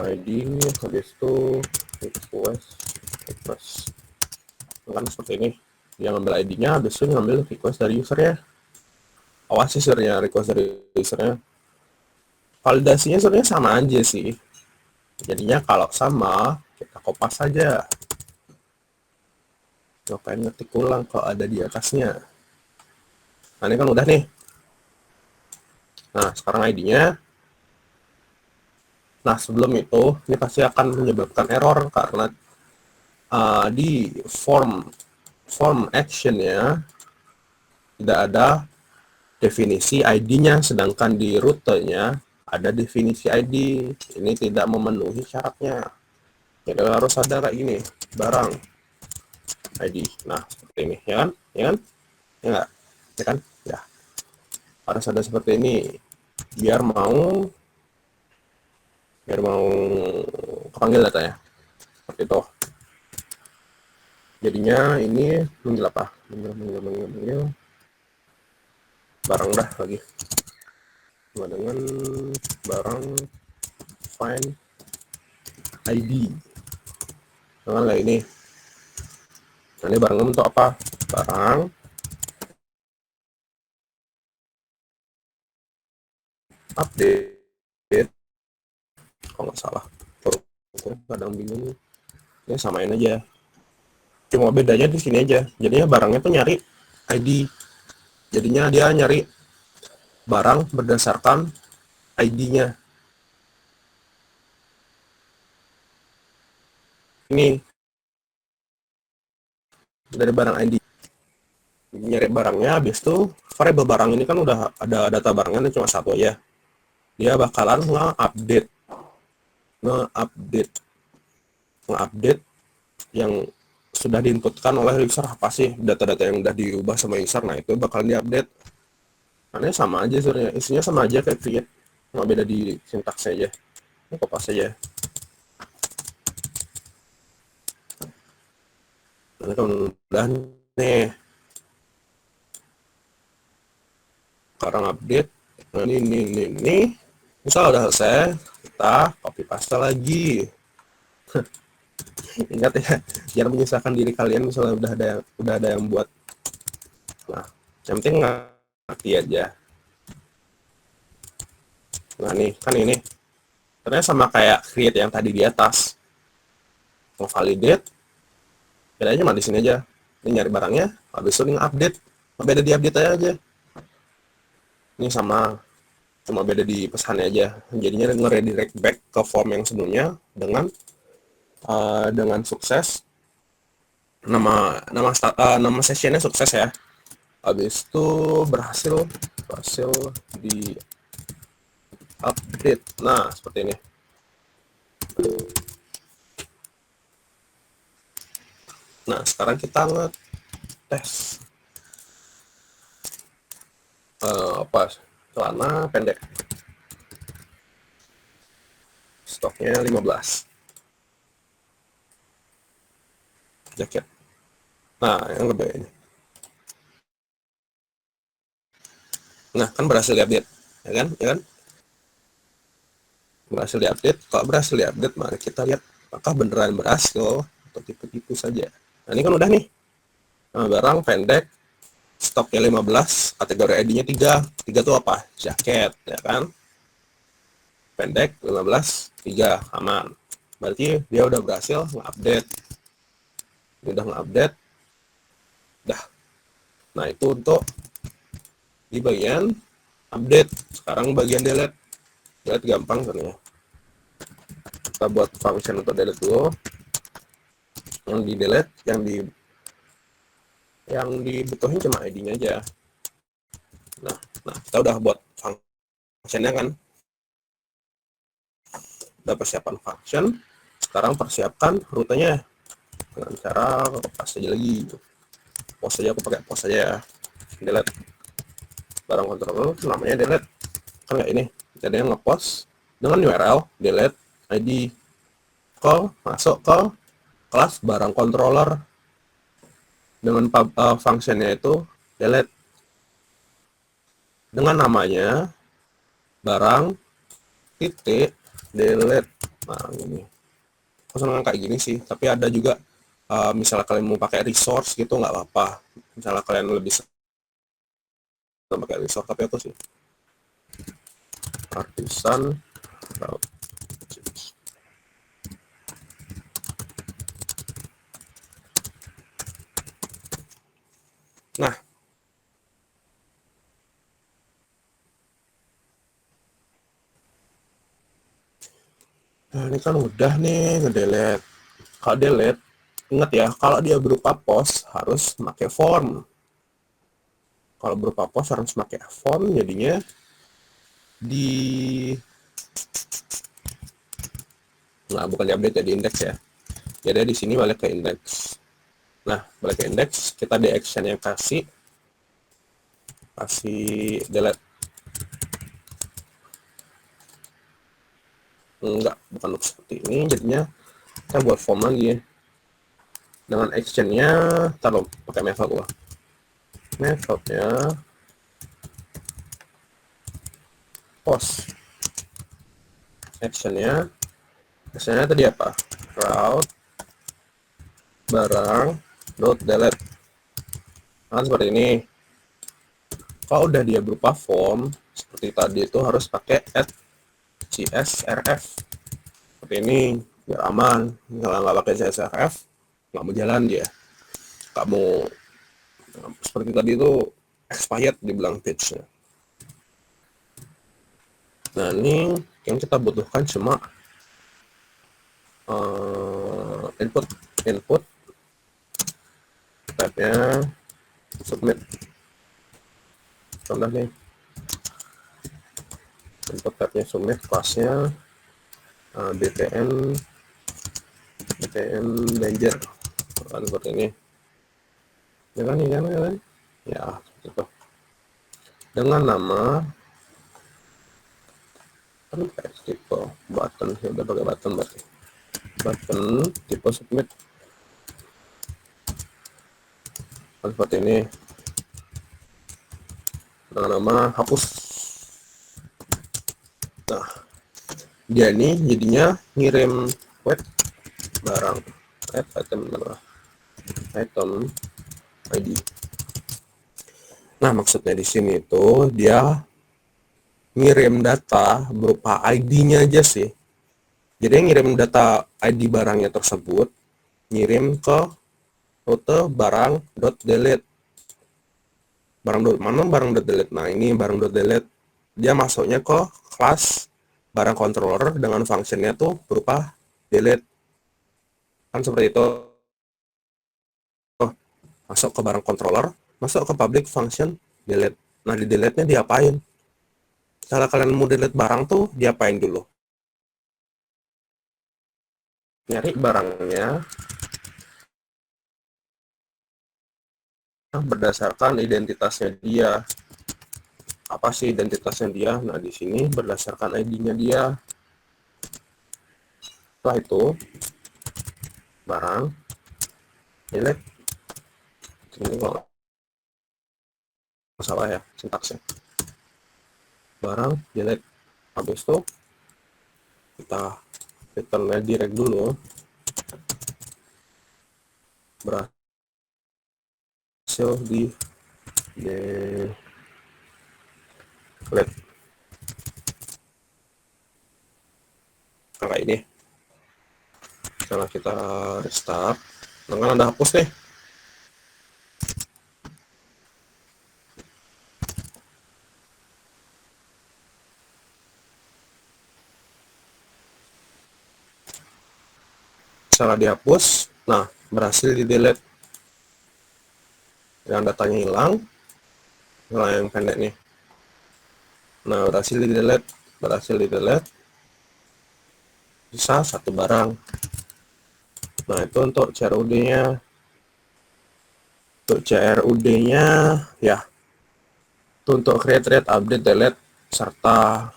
ID, habis itu request. Kan seperti ini. Dia ngambil ID-nya, habis itu ngambil request dari usernya. Awas sih usernya, request dari usernya. Validasinya sebenarnya sama aja sih. Jadinya kalau sama, kita kopas saja. Ngapain ngetik ulang kalau ada di atasnya. Nah, ini kan udah nih. Nah, sekarang ID-nya. Nah, sebelum itu, ini pasti akan menyebabkan error karena di form action-nya tidak ada definisi ID-nya, sedangkan di rutenya ada definisi ID. Ini tidak memenuhi syaratnya. Jadi harus ada kayak gini, barang ID. Nah, seperti ini, ya kan? Ya kan? Ya enggak? Ya kan? Ya. Harus ada seperti ini. Biar mau kepanggil datanya. Seperti itu. Jadinya ini manggil apa? Manggil barang dah lagi. Cuma dengan barang find ID. Dengan lah ini. Nah, ini barangnya untuk apa? Barang update. Kalau nggak salah. Kadang bingung. Ya samain aja. Cuma bedanya di sini aja. Jadinya barangnya tuh nyari ID. Jadinya dia nyari barang berdasarkan ID-nya. Ini dari barang ID. Nyari barangnya, habis itu variabel barang ini kan udah ada data barangnya cuma satu aja. Dia bakalan nge-update yang sudah diinputkan oleh user. Apa sih data-data yang udah diubah sama user. Nah, itu bakalan diupdate. Karena sama aja sebenarnya, isinya sama aja kayak create, cuma beda di sintaksnya aja. Ini kopas aja. Nah, kan udah nih, sekarang update. Nah, ini misal udah selesai, kita copy paste lagi. Ingat ya, jangan menyusahkan diri kalian misalnya udah ada yang buat. Nah, yang penting ngerti aja. Nah nih, kan ini ternyata sama kayak create yang tadi di atas. Mau validate, bedanya cuma di sini aja. Ini nyari barangnya, habis itu update. Beda di update aja. Ini sama, cuma beda di pesannya aja. Jadinya nge-redirect back ke form yang sebelumnya dengan sukses. Nama sessionnya sukses ya. Habis itu berhasil di update. Nah, seperti ini. Nah, sekarang kita ngetes apa celana pendek. Stoknya 15. Jaket. Nah, yang lebih ini. Nah, kan berhasil diupdate. Ya kan? Ya kan? Berhasil diupdate. Kalau berhasil diupdate, mari kita lihat apakah beneran berhasil atau tipu-tipu saja. Nah, ini kan udah nih. Nah, barang pendek, stoknya 15, kategori ID-nya 3. 3 itu apa? Jaket, ya kan? Pendek, 15, 3, aman. Berarti dia udah berhasil nge-update. Ini udah nge-update. Dah. Nah, itu untuk di bagian update. Sekarang bagian delete. Delete gampang sebenarnya. Kita buat function untuk delete dulu. Yang di delete, yang dibutuhin cuma ID-nya aja. Nah, kita udah buat functionnya kan. Udah persiapan function. Sekarang persiapkan rutenya dengan cara paste aja lagi. Post aja, aku pakai post aja ya. Delete barang controller namanya delete kan nggak ini, jadi ngepost dengan URL delete ID call masuk ke kelas barang controller dengan functionnya itu delete dengan namanya barang titik delete. Nah ini aku senang kayak gini sih, tapi ada juga misalnya kalian mau pakai resource gitu nggak apa-apa, misalnya kalian lebih senang pakai resource, tapi aku sih artisan. Nah, ini kan udah nih ngedelete. Kalau delete, ingat ya, kalau dia berupa post harus pakai form. Kalau berupa post harus pakai form, jadinya di bukan di update ya, di index ya. Jadi di sini balik ke index. Nah, balik ke index, kita di action yang kasih delete. Enggak, bukan seperti ini, jadinya kita buat form lagi ya. Dengan actionnya, taruh pakai method gua. Methodnya post. Actionnya tadi apa? Route barang dot delete. Nah, seperti ini. Kalau udah dia berupa form seperti tadi itu harus pakai add csrf seperti ini biar aman. Kalau nggak pakai csrf nggak mau jalan dia, nggak mau seperti tadi itu expired dibilang page-nya. Nah ini yang kita butuhkan cuma input tabnya submit. Contoh nih, input tabnya submit, kelasnya btn danger kan seperti ini ya kan, ya gitu dengan nama kan kayak tipe button ya, udah pakai button berarti button tipe submit. seperti ini dengan nama hapus. Nah, dia ini jadinya ngirim web barang item ID. Nah, maksudnya di sini itu dia ngirim data berupa ID-nya aja sih. Jadi ngirim data ID barangnya tersebut, ngirim ke rute barang.delete. Barang.delete. Nah, ini barang.delete dia masuknya ke kelas barang controller dengan functionnya tuh berupa delete. Kan seperti itu. Masuk ke barang controller, masuk ke public function delete. Nah, di delete-nya diapain? Kalau kalian mau delete barang tuh diapain dulu? Nyari barangnya berdasarkan identitasnya dia. Apa sih identitasnya dia? Nah, di sini berdasarkan ID-nya dia. Setelah itu barang delete. Ini kalau salah ya sintaksnya. Barang delete. Habis itu kita returnnya direct dulu. Berhasil di delete. Kayak ini. Setelah kita restart, dengan Anda hapus nih. Setelah dihapus, nah berhasil di delete. Yang datanya hilang yang pendek nih. Nah, berhasil di delete. Bisa satu barang. Nah, itu untuk CRUD-nya. Untuk CRUD-nya ya, itu untuk create, read, update, delete serta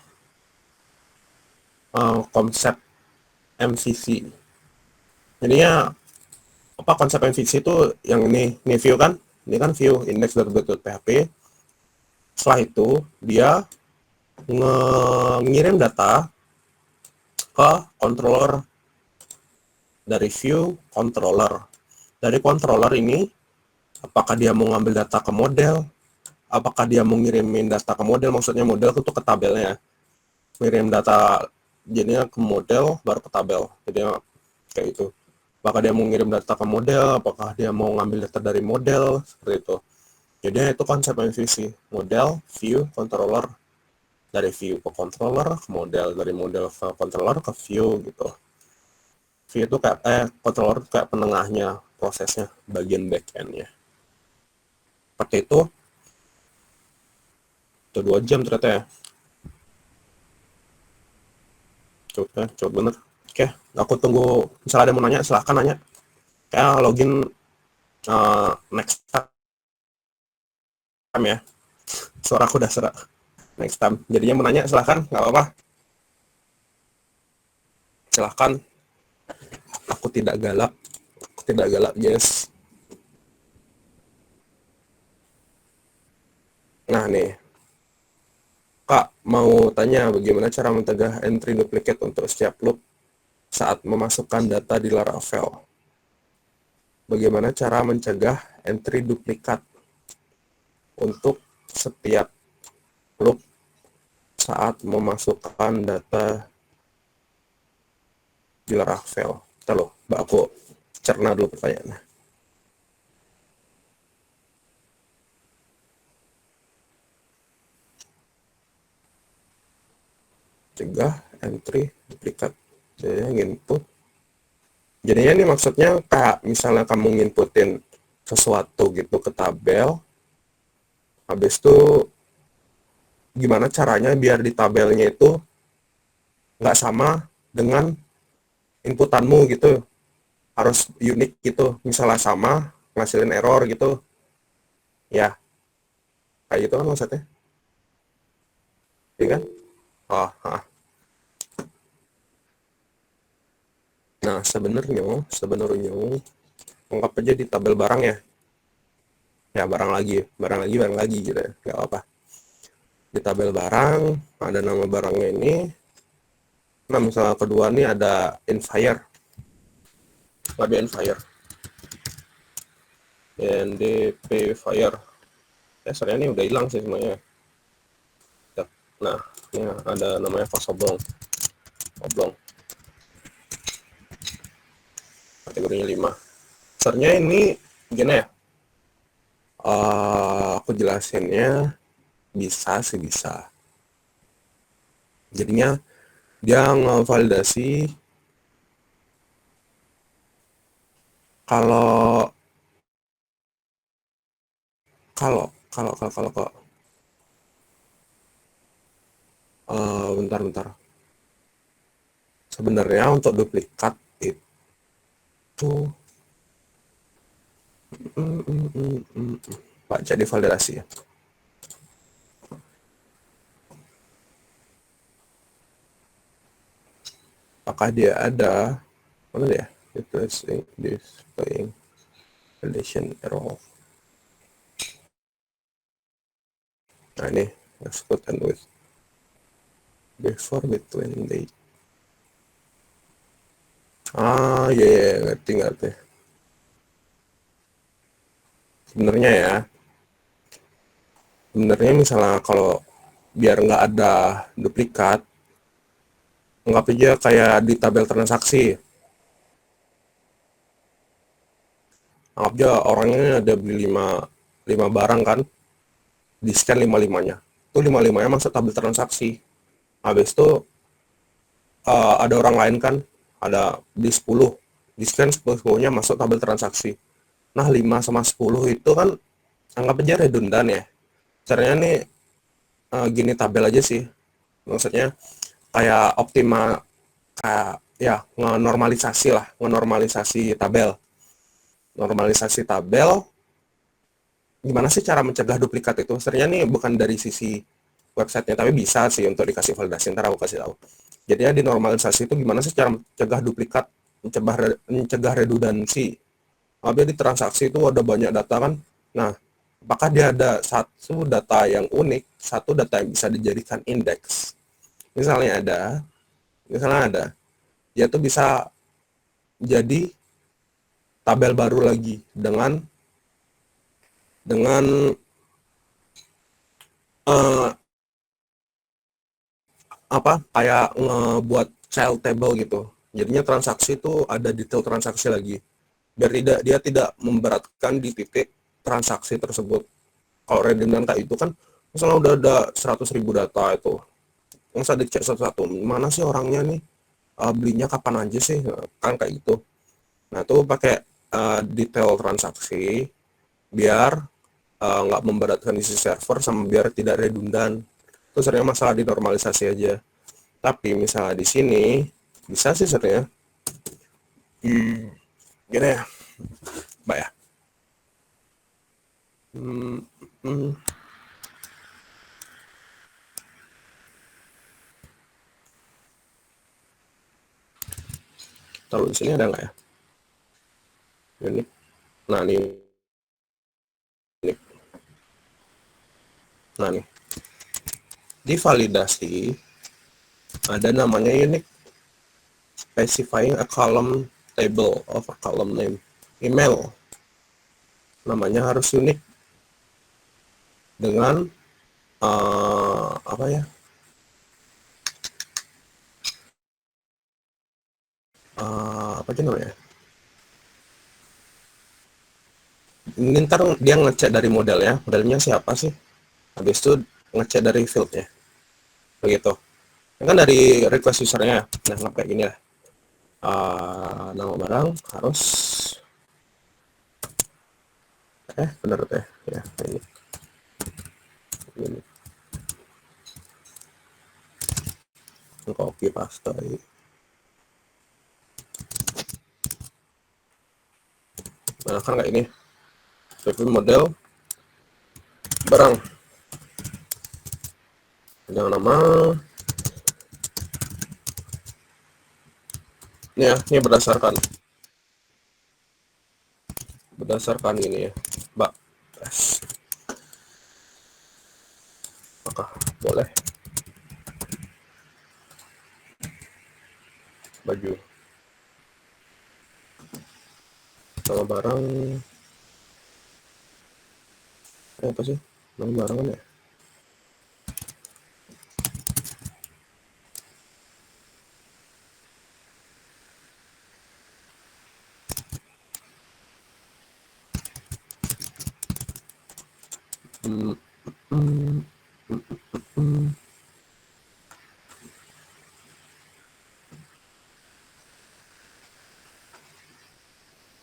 konsep MVC. Jadinya apa konsep MVC itu yang ini view kan? Ini kan view index.php. Setelah itu dia ngirim data ke controller dari view controller. Dari controller ini, apakah dia mau ngambil data ke model, apakah dia mau ngirimin data ke model, maksudnya model itu ke tabelnya. Ngirim data jadinya ke model, baru ke tabel. Jadi kayak itu. Apakah dia mau ngirim data ke model, apakah dia mau ngambil data dari model, seperti itu. Jadi itu konsep MVC, model, view, controller, dari view ke controller, ke model, dari model ke controller ke view gitu. View itu kayak controller itu kayak penengahnya prosesnya, bagian backend-nya. Seperti itu 2 jam ternyata ya. Coba bener. Oke, aku tunggu. Misalnya ada yang mau nanya, silahkan nanya. Kayak login next time ya. Suara aku udah serak. Next time. Jadinya mau nanya, silahkan. Nggak apa-apa. Silahkan. Aku tidak galak. Yes. Nah nih, Kak, mau tanya bagaimana cara mencegah entry duplicate untuk setiap loop saat memasukkan data di Laravel. Bagaimana cara mencegah entry duplikat untuk setiap loop saat memasukkan data di Laravel. Kita loh, Mbak, aku cerna dulu pertanyaannya. Cegah entry duplikat. Jadi input. Jadinya ini maksudnya kayak misalnya kamu nginputin sesuatu gitu ke tabel, habis itu gimana caranya biar di tabelnya itu nggak sama dengan inputanmu gitu, harus unik gitu, misalnya sama ngasilin error gitu ya, kayak gitu kan maksudnya, ya kan? Oh, nah sebenarnya anggap aja di tabel barang ya, ya barang lagi gitu ya, nggak apa. Di tabel barang ada nama barangnya ini. Nah misalnya kedua nih ada Infire, lebih Infire, NDP Fire. Sebenarnya ini udah hilang sih semuanya. Nah ini ada namanya Vas Oblong, kategorinya 5. Sebenarnya ini gini ya, aku jelasinnya bisa sih bisa. Jadinya dia ngevalidasi kalau kalau kalau kalau kalau kalau bentar. Sebenarnya untuk duplikat itu baca di validasi ya. Apakah dia ada mana dia? Displaying validation error. Nah ini export and with before between date. Ngerti. Sebenarnya misalnya kalau biar nggak ada duplikat, anggap aja kayak di tabel transaksi. Anggap aja orangnya ada beli 5 barang kan, di scan 5-5-nya. Itu 5-5-nya masuk tabel transaksi. Habis itu ada orang lain kan, ada di 10, di scan 10-10-nya masuk tabel transaksi. Nah 5 sama 10 itu kan anggap aja redundan ya. Caranya nih gini tabel aja sih. Maksudnya kayak optimal, kayak ya ngenormalisasi tabel. Normalisasi tabel, gimana sih cara mencegah duplikat itu? Sebenarnya nih bukan dari sisi websitenya, tapi bisa sih untuk dikasih validasi, ntar aku kasih tahu. Jadi ya di normalisasi itu gimana sih cara mencegah duplikat, mencegah redundansi. Apabila di transaksi itu ada banyak data kan, nah apakah dia ada satu data yang unik, satu data yang bisa dijadikan indeks. Misalnya ada, dia tuh bisa jadi tabel baru lagi dengan eh, kayak ngebuat child table gitu. Jadinya transaksi itu ada detail transaksi lagi. Biar dia tidak memberatkan di titik transaksi tersebut. Kalau redundant kayak itu kan, misalnya udah ada 100.000 data itu, yang saya dicek satu-satu, mana sih orangnya nih, belinya kapan aja sih, kan kayak gitu. Nah itu pakai detail transaksi biar nggak memberatkan isi server sama biar tidak redundan. Itu sebenarnya masalah di normalisasi aja. Tapi misalnya di sini bisa sih sebenarnya. Gini ya, Mbak ya. Hmm, hmm, Taruh di sini ada nggak ya? Ini, nah nih, ini, nah nih, di validasi ada namanya unique specifying a column table of a column name. Email, namanya harus unik dengan apa ya? Apa sih namanya? Ini ntar dia ngecek dari modelnya siapa sih? Habis itu ngecek dari fieldnya, begitu. Ini kan dari request usernya, nah kayak gini lah. Nama barang harus bener teh ya ini copy paste. Nah kan kayak ini, review model barang, jangan nama ini ya, ini berdasarkan ini ya, Mbak. refresh. Maka boleh baju nama barang apa sih nama barangan ya.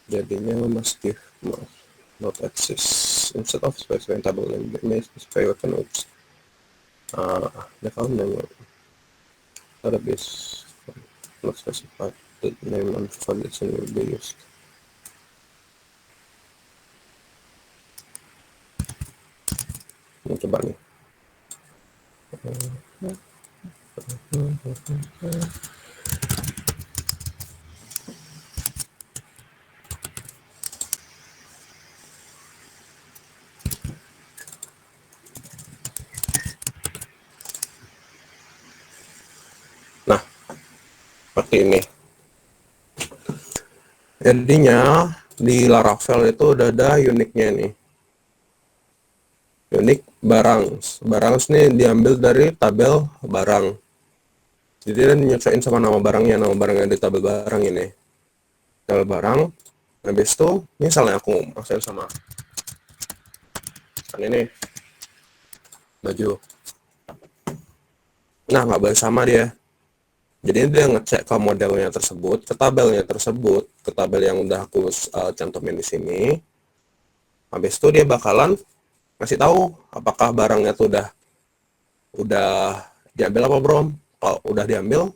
Jadinya must give not exist instead of specifying table name may specify weapon notes. The file name database not specified the name and validation will be used. Ini coba nih. Nah, seperti ini. Jadinya di Laravel itu udah ada uniknya nih. Unik barang. Barang ini diambil dari tabel barang. Jadi dia nyesuaiin sama nama barangnya di tabel barang ini. Tabel barang. Habis itu, misalnya aku masukin sama kan ini baju. Nah, nggak boleh sama dia. Jadi dia ngecek ke modelnya tersebut, ke tabelnya tersebut, ke tabel yang udah aku cantumin di sini. Habis itu dia bakalan ngasih tahu apakah barangnya tuh udah diambil apa belum. Kalau udah diambil,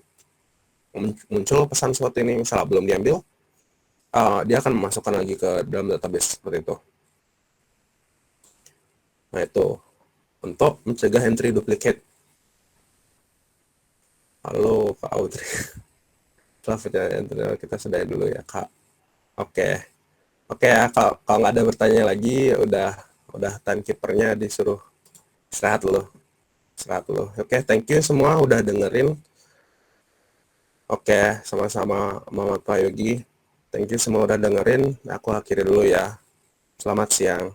muncul pesan seperti ini. Misalnya belum diambil, dia akan memasukkan lagi ke dalam database seperti itu. Nah, itu untuk mencegah entry duplicate. Halo Kak Audrey. Selamat ya, kita sudahin dulu ya Kak. Oke ya, kalau nggak ada bertanya lagi, udah timekeepernya disuruh istirahat dulu. Oke, thank you semua udah dengerin. Oke, sama-sama Mama Pak Yogi. Thank you semua udah dengerin. Aku akhiri dulu ya. Selamat siang.